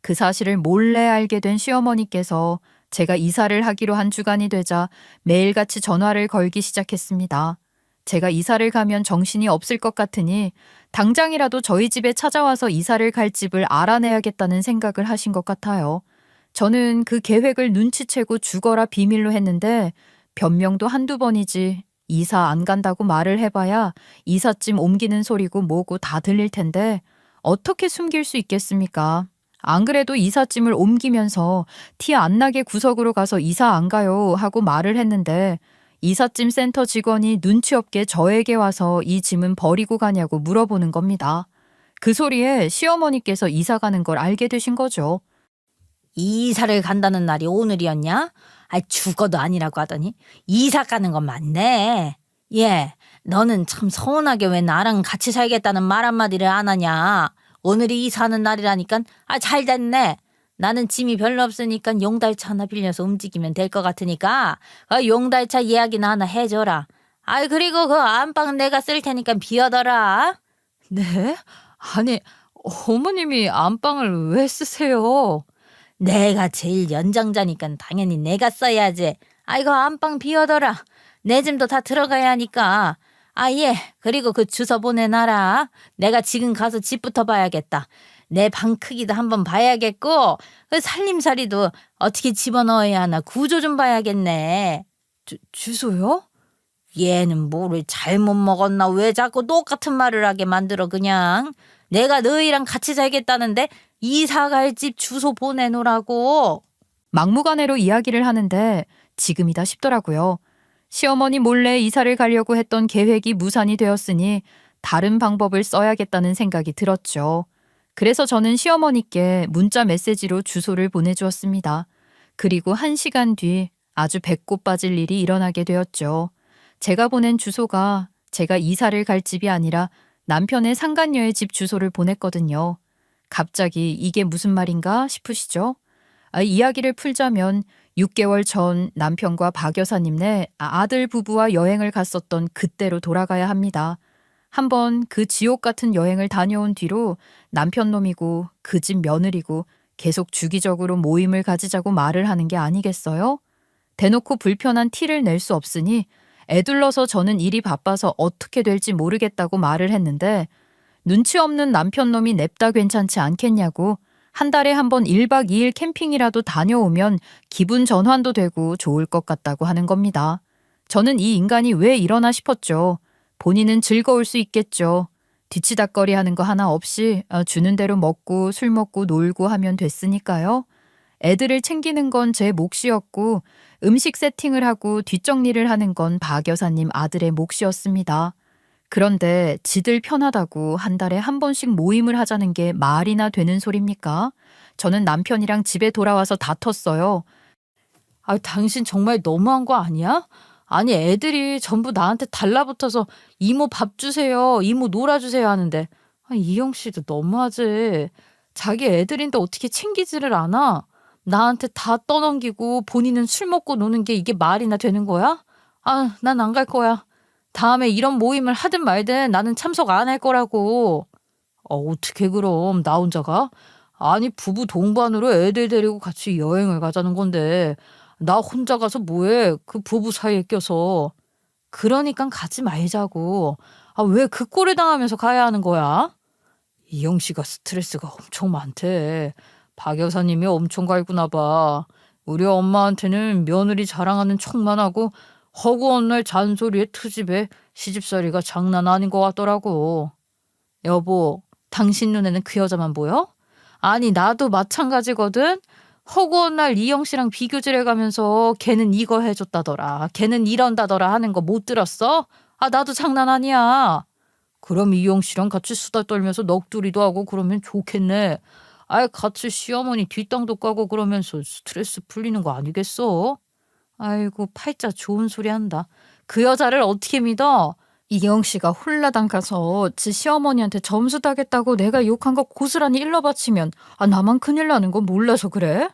그 사실을 몰래 알게 된 시어머니께서 제가 이사를 하기로 한 주간이 되자 매일같이 전화를 걸기 시작했습니다. 제가 이사를 가면 정신이 없을 것 같으니 당장이라도 저희 집에 찾아와서 이사를 갈 집을 알아내야겠다는 생각을 하신 것 같아요. 저는 그 계획을 눈치채고 죽어라 비밀로 했는데 변명도 한두 번이지 이사 안 간다고 말을 해봐야 이삿짐 옮기는 소리고 뭐고 다 들릴 텐데 어떻게 숨길 수 있겠습니까? 안 그래도 이삿짐을 옮기면서 티 안 나게 구석으로 가서 이사 안 가요 하고 말을 했는데 이삿짐 센터 직원이 눈치 없게 저에게 와서 이 짐은 버리고 가냐고 물어보는 겁니다. 그 소리에 시어머니께서 이사 가는 걸 알게 되신 거죠. 이사를 간다는 날이 오늘이었냐? 죽어도 아니라고 하더니 이사 가는 건 맞네. 예, 너는 참 서운하게 왜 나랑 같이 살겠다는 말 한마디를 안 하냐? 오늘이 이사하는 날이라니까 잘 됐네. 나는 짐이 별로 없으니까 용달차 하나 빌려서 움직이면 될 것 같으니까 용달차 이야기나 하나 해줘라. 그리고 그 안방은 내가 쓸 테니까 비워둬라. 네? 아니, 어머님이 안방을 왜 쓰세요? 내가 제일 연장자니까 당연히 내가 써야지. 이거 안방 비워둬라. 내 짐도 다 들어가야 하니까. 예. 그리고 그 주소 보내놔라. 내가 지금 가서 집부터 봐야겠다. 내 방 크기도 한번 봐야겠고 그 살림살이도 어떻게 집어넣어야 하나 구조 좀 봐야겠네. 주소요? 얘는 뭐를 잘못 먹었나 왜 자꾸 똑같은 말을 하게 만들어 그냥. 내가 너희랑 같이 살겠다는데 이사 갈 집 주소 보내놓으라고. 막무가내로 이야기를 하는데 지금이다 싶더라고요. 시어머니 몰래 이사를 가려고 했던 계획이 무산이 되었으니 다른 방법을 써야겠다는 생각이 들었죠. 그래서 저는 시어머니께 문자 메시지로 주소를 보내주었습니다. 그리고 1시간 뒤 아주 배꼽 빠질 일이 일어나게 되었죠. 제가 보낸 주소가 제가 이사를 갈 집이 아니라 남편의 상간녀의 집 주소를 보냈거든요. 갑자기 이게 무슨 말인가 싶으시죠? 이야기를 풀자면 6개월 전 남편과 박 여사님네 아들 부부와 여행을 갔었던 그때로 돌아가야 합니다. 한번 그 지옥 같은 여행을 다녀온 뒤로 남편 놈이고 그 집 며느리고 계속 주기적으로 모임을 가지자고 말을 하는 게 아니겠어요? 대놓고 불편한 티를 낼 수 없으니 애둘러서 저는 일이 바빠서 어떻게 될지 모르겠다고 말을 했는데 눈치 없는 남편 놈이 냅다 괜찮지 않겠냐고 한 달에 한 번 1박 2일 캠핑이라도 다녀오면 기분 전환도 되고 좋을 것 같다고 하는 겁니다. 저는 이 인간이 왜 이러나 싶었죠. 본인은 즐거울 수 있겠죠. 뒤치다꺼리 하는 거 하나 없이 주는 대로 먹고 술 먹고 놀고 하면 됐으니까요. 애들을 챙기는 건 제 몫이었고 음식 세팅을 하고 뒷정리를 하는 건 박 여사님 아들의 몫이었습니다. 그런데 지들 편하다고 한 달에 한 번씩 모임을 하자는 게 말이나 되는 소립니까? 저는 남편이랑 집에 돌아와서 다퉜어요. 당신 정말 너무한 거 아니야? 아니, 애들이 전부 나한테 달라붙어서 이모 밥 주세요, 이모 놀아주세요 하는데 이영 씨도 너무하지. 자기 애들인데 어떻게 챙기지를 않아? 나한테 다 떠넘기고 본인은 술 먹고 노는 게 이게 말이나 되는 거야? 난 안 갈 거야. 다음에 이런 모임을 하든 말든 나는 참석 안 할 거라고. 어떻게 그럼 나 혼자 가? 아니, 부부 동반으로 애들 데리고 같이 여행을 가자는 건데 나 혼자 가서 뭐해? 그 부부 사이에 껴서. 그러니까 가지 말자고. 왜 그 꼴을 당하면서 가야 하는 거야? 이영 씨가 스트레스가 엄청 많대. 박 여사님이 엄청 갈구나 봐. 우리 엄마한테는 며느리 자랑하는 척만 하고 허구한 날 잔소리에 트집에 시집살이가 장난 아닌 것 같더라고. 여보, 당신 눈에는 그 여자만 보여? 아니, 나도 마찬가지거든. 허구한 날 이영 씨랑 비교질 해가면서 걔는 이거 해줬다더라, 걔는 이런다더라 하는 거 못 들었어? 나도 장난 아니야. 그럼 이영 씨랑 같이 수다 떨면서 넋두리도 하고 그러면 좋겠네. 같이 시어머니 뒷땅도 까고 그러면서 스트레스 풀리는 거 아니겠어? 아이고, 팔자 좋은 소리 한다. 그 여자를 어떻게 믿어? 이경 씨가 홀라당 가서 지 시어머니한테 점수 따겠다고 내가 욕한 거 고스란히 일러바치면 나만 큰일 나는 건 몰라서 그래?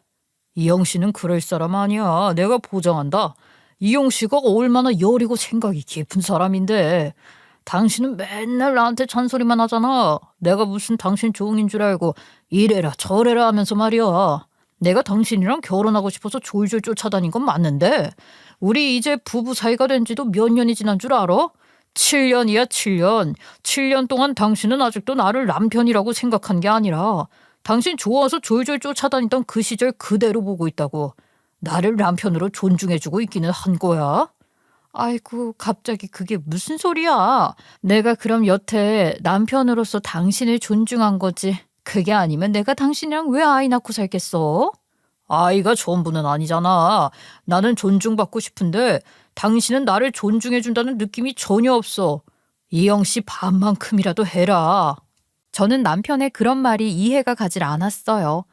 이영 씨는 그럴 사람 아니야. 내가 보장한다. 이영 씨가 얼마나 여리고 생각이 깊은 사람인데. 당신은 맨날 나한테 잔소리만 하잖아. 내가 무슨 당신 종인 줄 알고 이래라 저래라 하면서 말이야. 내가 당신이랑 결혼하고 싶어서 졸졸 쫓아다닌 건 맞는데 우리 이제 부부 사이가 된 지도 몇 년이 지난 줄 알아? 7년이야 7년. 7년 동안 당신은 아직도 나를 남편이라고 생각한 게 아니라 당신 좋아서 졸졸 쫓아다니던 그 시절 그대로 보고 있다고. 나를 남편으로 존중해주고 있기는 한 거야. 아이고, 갑자기 그게 무슨 소리야? 내가 그럼 여태 남편으로서 당신을 존중한 거지. 그게 아니면 내가 당신이랑 왜 아이 낳고 살겠어? 아이가 전부는 아니잖아. 나는 존중받고 싶은데 당신은 나를 존중해준다는 느낌이 전혀 없어. 이영 씨 반만큼이라도 해라. 저는 남편의 그런 말이 이해가 가질 않았어요.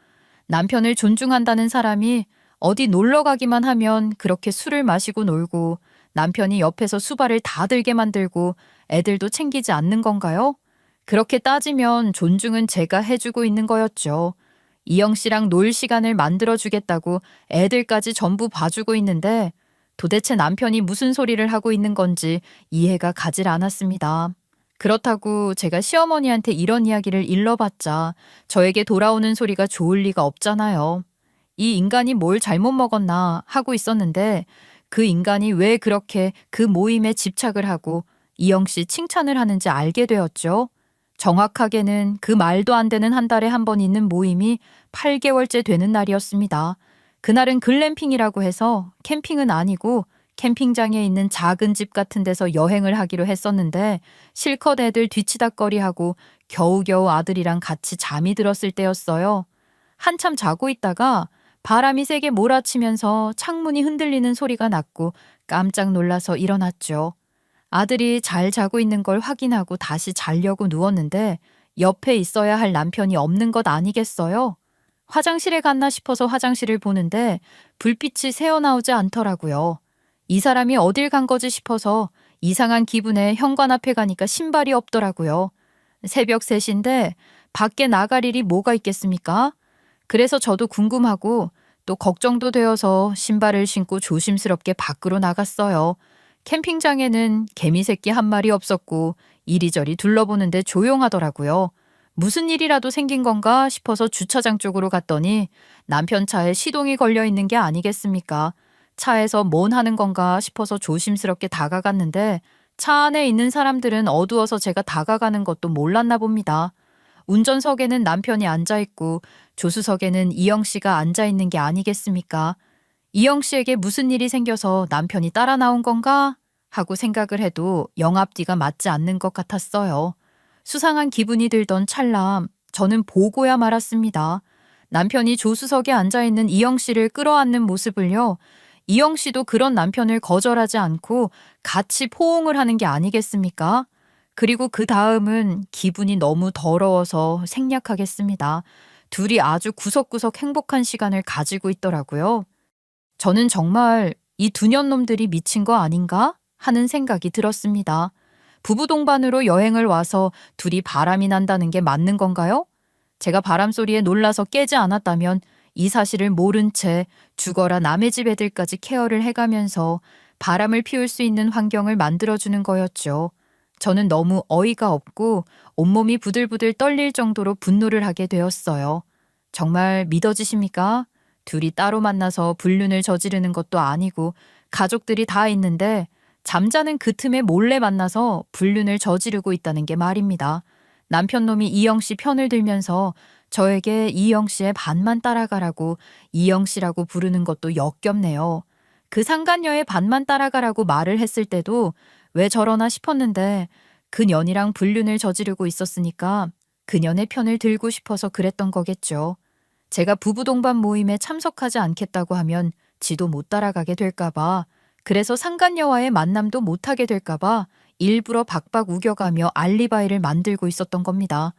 남편을 존중한다는 사람이 어디 놀러 가기만 하면 그렇게 술을 마시고 놀고 남편이 옆에서 수발을 다 들게 만들고 애들도 챙기지 않는 건가요? 그렇게 따지면 존중은 제가 해주고 있는 거였죠. 이영 씨랑 놀 시간을 만들어주겠다고 애들까지 전부 봐주고 있는데 도대체 남편이 무슨 소리를 하고 있는 건지 이해가 가질 않았습니다. 그렇다고 제가 시어머니한테 이런 이야기를 일러봤자 저에게 돌아오는 소리가 좋을 리가 없잖아요. 이 인간이 뭘 잘못 먹었나 하고 있었는데 그 인간이 왜 그렇게 그 모임에 집착을 하고 이영 씨 칭찬을 하는지 알게 되었죠. 정확하게는 그 말도 안 되는 한 달에 한 번 있는 모임이 8개월째 되는 날이었습니다. 그날은 글램핑이라고 해서 캠핑은 아니고 캠핑장에 있는 작은 집 같은 데서 여행을 하기로 했었는데 실컷 애들 뒤치다꺼리하고 겨우겨우 아들이랑 같이 잠이 들었을 때였어요. 한참 자고 있다가 바람이 세게 몰아치면서 창문이 흔들리는 소리가 났고 깜짝 놀라서 일어났죠. 아들이 잘 자고 있는 걸 확인하고 다시 자려고 누웠는데 옆에 있어야 할 남편이 없는 것 아니겠어요? 화장실에 갔나 싶어서 화장실을 보는데 불빛이 새어나오지 않더라고요. 이 사람이 어딜 간 거지 싶어서 이상한 기분에 현관 앞에 가니까 신발이 없더라고요. 새벽 3시인데 밖에 나갈 일이 뭐가 있겠습니까? 그래서 저도 궁금하고 또 걱정도 되어서 신발을 신고 조심스럽게 밖으로 나갔어요. 캠핑장에는 개미 새끼 한 마리 없었고 이리저리 둘러보는데 조용하더라고요. 무슨 일이라도 생긴 건가 싶어서 주차장 쪽으로 갔더니 남편 차에 시동이 걸려 있는 게 아니겠습니까? 차에서 뭔 하는 건가 싶어서 조심스럽게 다가갔는데 차 안에 있는 사람들은 어두워서 제가 다가가는 것도 몰랐나 봅니다. 운전석에는 남편이 앉아있고 조수석에는 이영 씨가 앉아있는 게 아니겠습니까? 이영 씨에게 무슨 일이 생겨서 남편이 따라 나온 건가? 하고 생각을 해도 영 앞뒤가 맞지 않는 것 같았어요. 수상한 기분이 들던 찰나 저는 보고야 말았습니다. 남편이 조수석에 앉아있는 이영 씨를 끌어안는 모습을요. 이영 씨도 그런 남편을 거절하지 않고 같이 포옹을 하는 게 아니겠습니까? 그리고 그 다음은 기분이 너무 더러워서 생략하겠습니다. 둘이 아주 구석구석 행복한 시간을 가지고 있더라고요. 저는 정말 이 두 년놈들이 미친 거 아닌가 하는 생각이 들었습니다. 부부 동반으로 여행을 와서 둘이 바람이 난다는 게 맞는 건가요? 제가 바람 소리에 놀라서 깨지 않았다면 이 사실을 모른 채 죽어라 남의 집 애들까지 케어를 해가면서 바람을 피울 수 있는 환경을 만들어주는 거였죠. 저는 너무 어이가 없고 온몸이 부들부들 떨릴 정도로 분노를 하게 되었어요. 정말 믿어지십니까? 둘이 따로 만나서 불륜을 저지르는 것도 아니고 가족들이 다 있는데 잠자는 그 틈에 몰래 만나서 불륜을 저지르고 있다는 게 말입니다. 남편놈이 이영 씨 편을 들면서 저에게 이영 씨의 반만 따라가라고 이영 씨라고 부르는 것도 역겹네요. 그 상간녀의 반만 따라가라고 말을 했을 때도 왜 저러나 싶었는데 그년이랑 불륜을 저지르고 있었으니까 그년의 편을 들고 싶어서 그랬던 거겠죠. 제가 부부 동반 모임에 참석하지 않겠다고 하면 지도 못 따라가게 될까봐 그래서 상간녀와의 만남도 못하게 될까봐 일부러 박박 우겨가며 알리바이를 만들고 있었던 겁니다.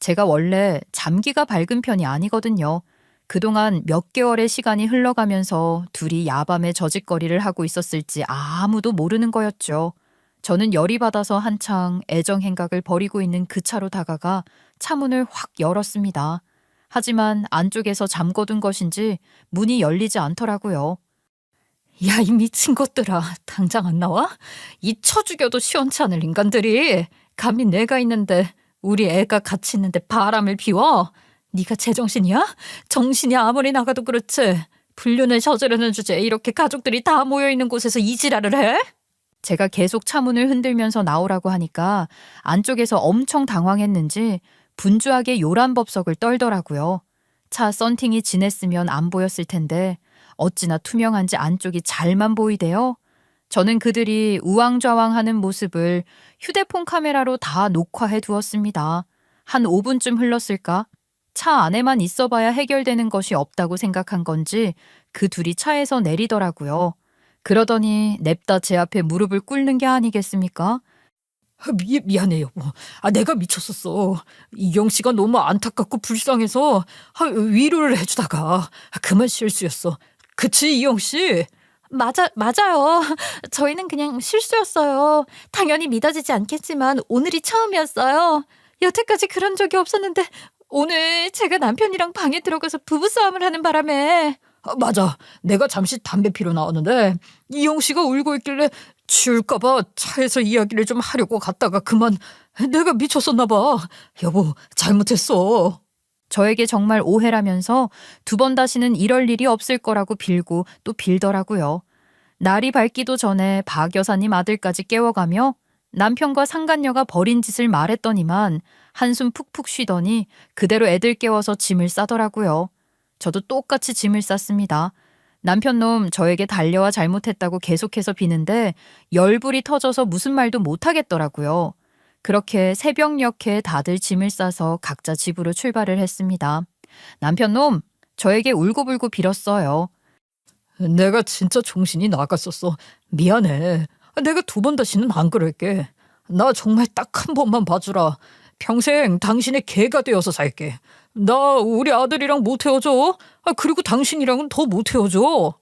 제가 원래 잠기가 밝은 편이 아니거든요. 그동안 몇 개월의 시간이 흘러가면서 둘이 야밤에 저짓거리를 하고 있었을지 아무도 모르는 거였죠. 저는 열이 받아서 한창 애정행각을 벌이고 있는 그 차로 다가가 차문을 확 열었습니다. 하지만 안쪽에서 잠궈둔 것인지 문이 열리지 않더라고요. 야, 이 미친 것들아. 당장 안 나와? 이 쳐 죽여도 시원치 않을 인간들이. 감히 내가 있는데 우리 애가 같이 있는데 바람을 피워? 네가 제정신이야? 정신이 아무리 나가도 그렇지. 불륜을 저지르는 주제에 이렇게 가족들이 다 모여있는 곳에서 이 지랄을 해? 제가 계속 차문을 흔들면서 나오라고 하니까 안쪽에서 엄청 당황했는지 분주하게 요란법석을 떨더라고요. 차 썬팅이 진했으면 안 보였을 텐데 어찌나 투명한지 안쪽이 잘만 보이대요. 저는 그들이 우왕좌왕하는 모습을 휴대폰 카메라로 다 녹화해 두었습니다. 한 5분쯤 흘렀을까? 차 안에만 있어봐야 해결되는 것이 없다고 생각한 건지 그 둘이 차에서 내리더라고요. 그러더니 냅다 제 앞에 무릎을 꿇는 게 아니겠습니까? 미안해 여보. 내가 미쳤었어. 이경 씨가 너무 안타깝고 불쌍해서 위로를 해주다가 그만 실수였어. 그치 이영 씨? 맞아요. 저희는 그냥 실수였어요. 당연히 믿어지지 않겠지만 오늘이 처음이었어요. 여태까지 그런 적이 없었는데 오늘 제가 남편이랑 방에 들어가서 부부싸움을 하는 바람에 맞아. 내가 잠시 담배 피러 나왔는데 이영 씨가 울고 있길래 치울까봐 차에서 이야기를 좀 하려고 갔다가 그만. 내가 미쳤었나 봐. 여보, 잘못했어. 저에게 정말 오해라면서 2번 다시는 이럴 일이 없을 거라고 빌고 또 빌더라고요. 날이 밝기도 전에 박 여사님 아들까지 깨워가며 남편과 상간녀가 벌인 짓을 말했더니만 한숨 푹푹 쉬더니 그대로 애들 깨워서 짐을 싸더라고요. 저도 똑같이 짐을 쌌습니다. 남편놈 저에게 달려와 잘못했다고 계속해서 비는데 열불이 터져서 무슨 말도 못하겠더라고요. 그렇게 새벽녘에 다들 짐을 싸서 각자 집으로 출발을 했습니다. 남편놈 저에게 울고불고 빌었어요. 내가 진짜 정신이 나갔었어. 미안해. 내가 2번 다시는 안 그럴게. 나 정말 딱 한 번만 봐주라. 평생 당신의 개가 되어서 살게. 나 우리 아들이랑 못 헤어져. 그리고 당신이랑은 더 못 헤어져.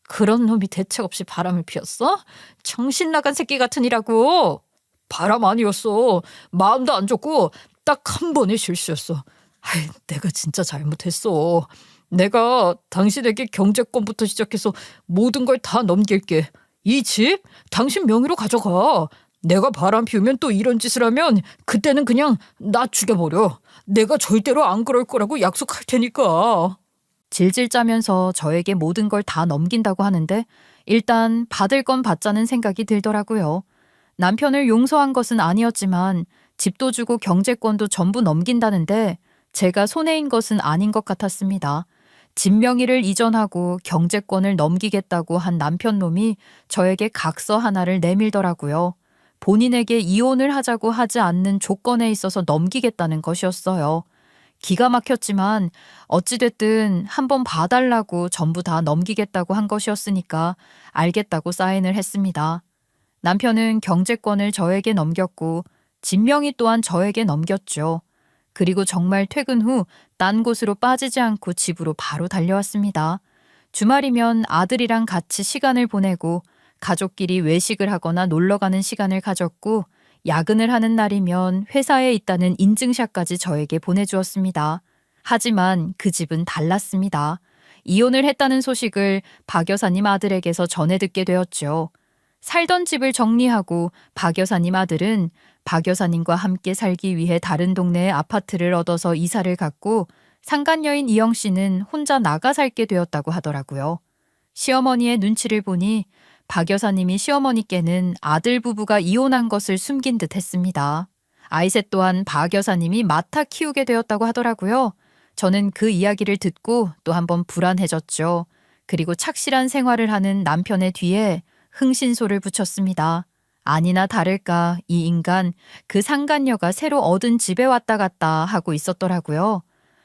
그런 놈이 대책 없이 바람을 피웠어? 정신 나간 새끼 같으니라고. 바람 아니었어. 마음도 안 좋고 딱 한 번의 실수였어. 내가 진짜 잘못했어. 내가 당신에게 경제권부터 시작해서 모든 걸 다 넘길게. 이 집 당신 명의로 가져가. 내가 바람 피우면 또 이런 짓을 하면 그때는 그냥 나 죽여버려. 내가 절대로 안 그럴 거라고 약속할 테니까. 질질 짜면서 저에게 모든 걸 다 넘긴다고 하는데 일단 받을 건 받자는 생각이 들더라고요. 남편을 용서한 것은 아니었지만 집도 주고 경제권도 전부 넘긴다는데 제가 손해인 것은 아닌 것 같았습니다. 집 명의를 이전하고 경제권을 넘기겠다고 한 남편놈이 저에게 각서 하나를 내밀더라고요. 본인에게 이혼을 하자고 하지 않는 조건에 있어서 넘기겠다는 것이었어요. 기가 막혔지만 어찌됐든 한번 봐달라고 전부 다 넘기겠다고 한 것이었으니까 알겠다고 사인을 했습니다. 남편은 경제권을 저에게 넘겼고 진명이 또한 저에게 넘겼죠. 그리고 정말 퇴근 후 딴 곳으로 빠지지 않고 집으로 바로 달려왔습니다. 주말이면 아들이랑 같이 시간을 보내고 가족끼리 외식을 하거나 놀러가는 시간을 가졌고 야근을 하는 날이면 회사에 있다는 인증샷까지 저에게 보내주었습니다. 하지만 그 집은 달랐습니다. 이혼을 했다는 소식을 박 여사님 아들에게서 전해 듣게 되었죠. 살던 집을 정리하고 박 여사님 아들은 박 여사님과 함께 살기 위해 다른 동네에 아파트를 얻어서 이사를 갔고 상간녀인 이영 씨는 혼자 나가 살게 되었다고 하더라고요. 시어머니의 눈치를 보니 박 여사님이 시어머니께는 아들 부부가 이혼한 것을 숨긴 듯 했습니다. 아이셋 또한 박 여사님이 맡아 키우게 되었다고 하더라고요. 저는 그 이야기를 듣고 또 한번 불안해졌죠. 그리고 착실한 생활을 하는 남편의 뒤에 흥신소를 붙였습니다. 아니나 다를까 이 인간 그 상간녀가 새로 얻은 집에 왔다 갔다 하고 있었더라고요.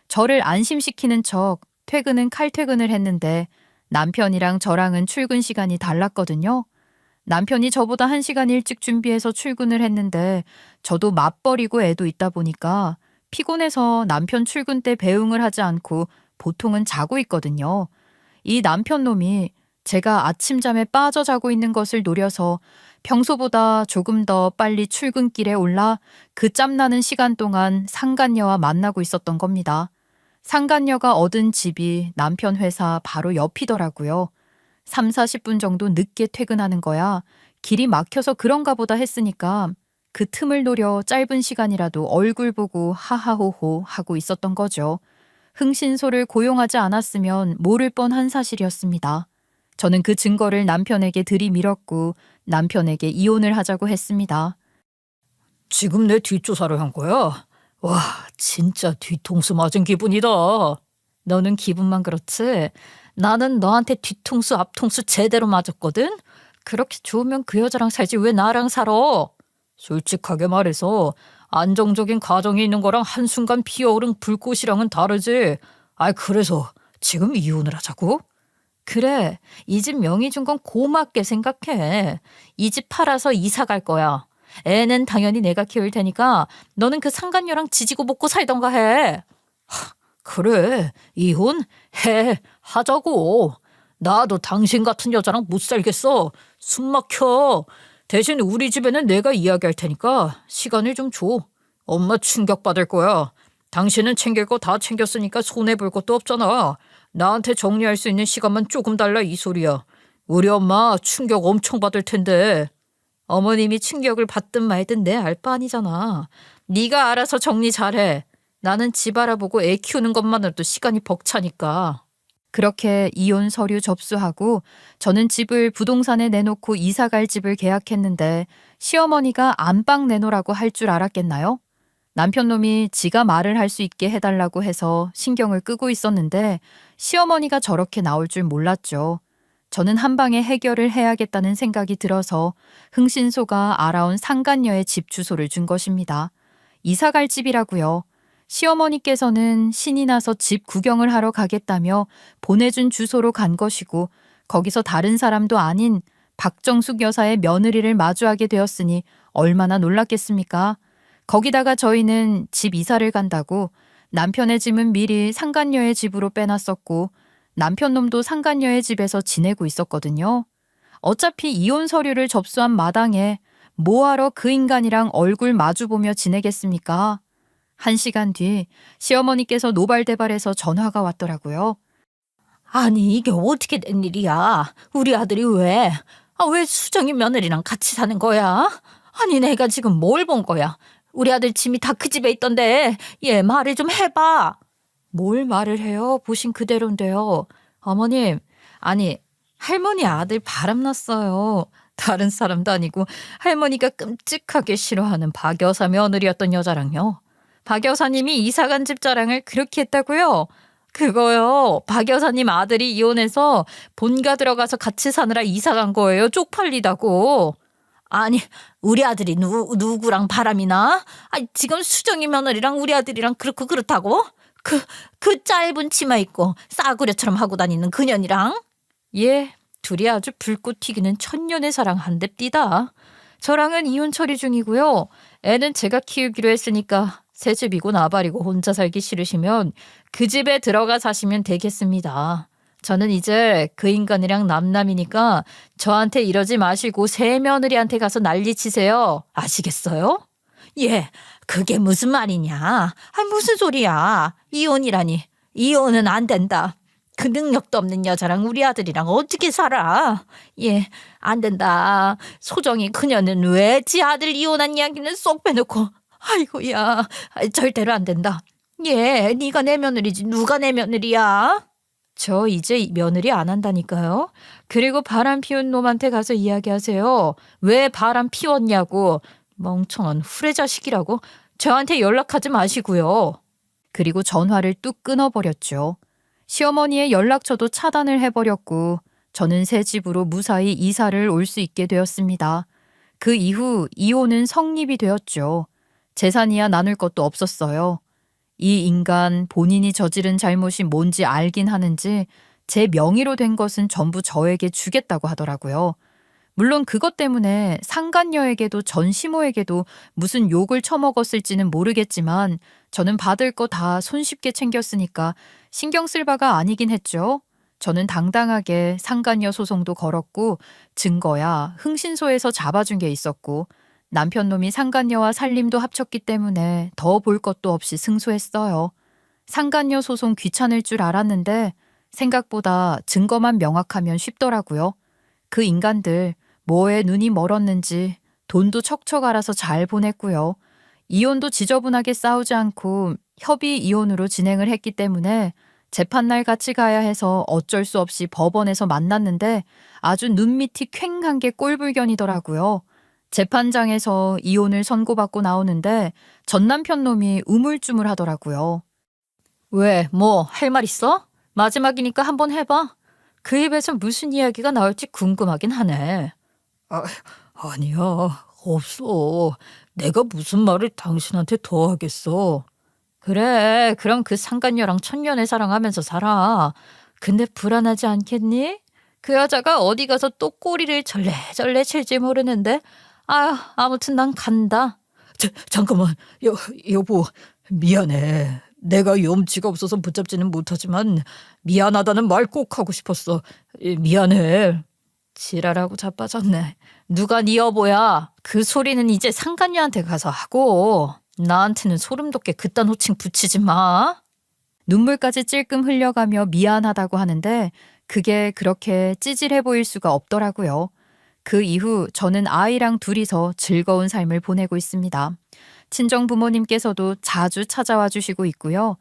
저를 안심시키는 척 퇴근은 칼퇴근을 했는데 남편이랑 저랑은 출근 시간이 달랐거든요. 남편이 저보다 1시간 일찍 준비해서 출근을 했는데 저도 맞벌이고 애도 있다 보니까 피곤해서 남편 출근 때 배웅을 하지 않고 보통은 자고 있거든요. 이 남편놈이 제가 아침잠에 빠져 자고 있는 것을 노려서 평소보다 조금 더 빨리 출근길에 올라 그 짬나는 시간 동안 상간녀와 만나고 있었던 겁니다. 상간녀가 얻은 집이 남편 회사 바로 옆이더라고요. 3, 40분 정도 늦게 퇴근하는 거야. 길이 막혀서 그런가 보다 했으니까 그 틈을 노려 짧은 시간이라도 얼굴 보고 하하호호 하고 있었던 거죠. 흥신소를 고용하지 않았으면 모를 뻔한 사실이었습니다. 저는 그 증거를 남편에게 들이밀었고 남편에게 이혼을 하자고 했습니다. 지금 내 뒷조사를 한 거야? 와, 진짜 뒤통수 맞은 기분이다. 너는 기분만 그렇지? 나는 너한테 뒤통수 앞통수 제대로 맞았거든? 그렇게 좋으면 그 여자랑 살지 왜 나랑 살아? 솔직하게 말해서 안정적인 가정이 있는 거랑 한순간 피어오른 불꽃이랑은 다르지. 그래서 지금 이혼을 하자고? 그래, 이 집 명의 준 건 고맙게 생각해. 이 집 팔아서 이사 갈 거야. 애는 당연히 내가 키울 테니까 너는 그 상간녀랑 지지고 볶고 살던가 해. 그래, 이혼해. 하자고. 나도 당신 같은 여자랑 못 살겠어. 숨 막혀. 대신 우리 집에는 내가 이야기할 테니까 시간을 좀 줘. 엄마 충격받을 거야. 당신은 챙길 거 다 챙겼으니까 손해볼 것도 없잖아. 나한테 정리할 수 있는 시간만 조금 달라 이 소리야. 우리 엄마 충격 엄청 받을 텐데. 어머님이 충격을 받든 말든 내 알 바 아니잖아. 네가 알아서 정리 잘해. 나는 집 알아보고 애 키우는 것만으로도 시간이 벅차니까. 그렇게 이혼 서류 접수하고 저는 집을 부동산에 내놓고 이사 갈 집을 계약했는데 시어머니가 안방 내놓으라고 할 줄 알았겠나요? 남편 놈이 지가 말을 할 수 있게 해달라고 해서 신경을 끄고 있었는데 시어머니가 저렇게 나올 줄 몰랐죠. 저는 한 방에 해결을 해야겠다는 생각이 들어서 흥신소가 알아온 상간녀의 집 주소를 준 것입니다. 이사 갈 집이라고요. 시어머니께서는 신이 나서 집 구경을 하러 가겠다며 보내준 주소로 간 것이고 거기서 다른 사람도 아닌 박정숙 여사의 며느리를 마주하게 되었으니 얼마나 놀랐겠습니까? 거기다가 저희는 집 이사를 간다고 남편의 짐은 미리 상간녀의 집으로 빼놨었고 남편 놈도 상간녀의 집에서 지내고 있었거든요. 어차피 이혼 서류를 접수한 마당에 뭐하러 그 인간이랑 얼굴 마주보며 지내겠습니까? 1시간 뒤 시어머니께서 노발대발해서 전화가 왔더라고요. 아니 이게 어떻게 된 일이야? 우리 아들이 왜? 왜 수정이 며느리랑 같이 사는 거야? 아니 내가 지금 뭘 본 거야? 우리 아들 짐이 다 그 집에 있던데 얘 말을 좀 해봐. 뭘 말을 해요? 보신 그대로인데요. 어머님, 아니 할머니 아들 바람났어요. 다른 사람도 아니고 할머니가 끔찍하게 싫어하는 박 여사 며느리였던 여자랑요. 박 여사님이 이사간 집 자랑을 그렇게 했다고요? 그거요. 박 여사님 아들이 이혼해서 본가 들어가서 같이 사느라 이사간 거예요. 쪽팔리다고. 아니 우리 아들이 누구랑 바람이 나? 지금 수정이 며느리랑 우리 아들이랑 그렇다고? 그 짧은 치마 입고 싸구려처럼 하고 다니는 그년이랑? 예, 둘이 아주 불꽃 튀기는 천년의 사랑 한댑디다. 저랑은 이혼 처리 중이고요. 애는 제가 키우기로 했으니까 새 집이고 나발이고 혼자 살기 싫으시면 그 집에 들어가 사시면 되겠습니다. 저는 이제 그 인간이랑 남남이니까 저한테 이러지 마시고 새 며느리한테 가서 난리치세요. 아시겠어요? 예, 그게 무슨 말이냐? 무슨 소리야? 이혼이라니. 이혼은 안 된다. 그 능력도 없는 여자랑 우리 아들이랑 어떻게 살아? 예, 안 된다. 소정이 그녀는 왜 지 아들 이혼한 이야기는 쏙 빼놓고 아이고야, 절대로 안 된다. 예, 네가 내 며느리지 누가 내 며느리야? 저 이제 며느리 안 한다니까요. 그리고 바람 피운 놈한테 가서 이야기하세요. 왜 바람 피웠냐고. 멍청한 후레자식이라고. 저한테 연락하지 마시고요. 그리고 전화를 뚝 끊어버렸죠. 시어머니의 연락처도 차단을 해버렸고 저는 새 집으로 무사히 이사를 올 수 있게 되었습니다. 그 이후 이혼은 성립이 되었죠. 재산이야 나눌 것도 없었어요. 이 인간 본인이 저지른 잘못이 뭔지 알긴 하는지 제 명의로 된 것은 전부 저에게 주겠다고 하더라고요. 물론 그것 때문에 상간녀에게도 전시모에게도 무슨 욕을 처먹었을지는 모르겠지만 저는 받을 거 다 손쉽게 챙겼으니까 신경 쓸 바가 아니긴 했죠. 저는 당당하게 상간녀 소송도 걸었고 증거야 흥신소에서 잡아준 게 있었고 남편 놈이 상간녀와 살림도 합쳤기 때문에 더 볼 것도 없이 승소했어요. 상간녀 소송 귀찮을 줄 알았는데 생각보다 증거만 명확하면 쉽더라고요. 그 인간들 뭐에 눈이 멀었는지 돈도 척척 알아서 잘 보냈고요. 이혼도 지저분하게 싸우지 않고 협의 이혼으로 진행을 했기 때문에 재판날 같이 가야 해서 어쩔 수 없이 법원에서 만났는데 아주 눈밑이 퀭한 게 꼴불견이더라고요. 재판장에서 이혼을 선고받고 나오는데 전 남편 놈이 우물쭈물 하더라고요. 왜, 뭐, 할 말 있어? 마지막이니까 한번 해봐. 그 입에서 무슨 이야기가 나올지 궁금하긴 하네. 아니야, 없어. 내가 무슨 말을 당신한테 더 하겠어. 그래, 그럼 그 상간녀랑 천년의 사랑하면서 살아. 근데 불안하지 않겠니? 그 여자가 어디 가서 또 꼬리를 절레절레 칠지 모르는데. 아무튼 난 간다. 잠깐만, 여보, 미안해. 내가 염치가 없어서 붙잡지는 못하지만 미안하다는 말 꼭 하고 싶었어. 미안해. 지랄하고 자빠졌네. 누가 네 여보야. 그 소리는 이제 상간녀한테 가서 하고 나한테는 소름 돋게 그딴 호칭 붙이지 마. 눈물까지 찔끔 흘려가며 미안하다고 하는데 그게 그렇게 찌질해 보일 수가 없더라고요. 그 이후 저는 아이랑 둘이서 즐거운 삶을 보내고 있습니다. 친정 부모님께서도 자주 찾아와 주시고 있고요.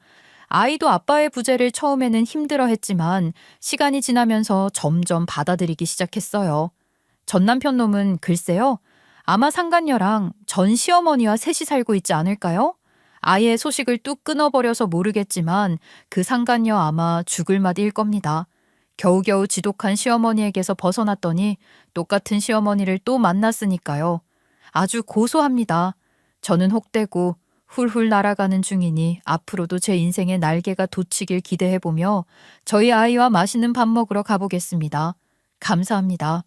아이도 아빠의 부재를 처음에는 힘들어 했지만 시간이 지나면서 점점 받아들이기 시작했어요. 전 남편 놈은 글쎄요. 아마 상간녀랑 전 시어머니와 셋이 살고 있지 않을까요? 아예 소식을 뚝 끊어버려서 모르겠지만 그 상간녀 아마 죽을 맛일 겁니다. 겨우겨우 지독한 시어머니에게서 벗어났더니 똑같은 시어머니를 또 만났으니까요. 아주 고소합니다. 저는 혹되고 훌훌 날아가는 중이니 앞으로도 제 인생의 날개가 돋치길 기대해보며 저희 아이와 맛있는 밥 먹으러 가보겠습니다. 감사합니다.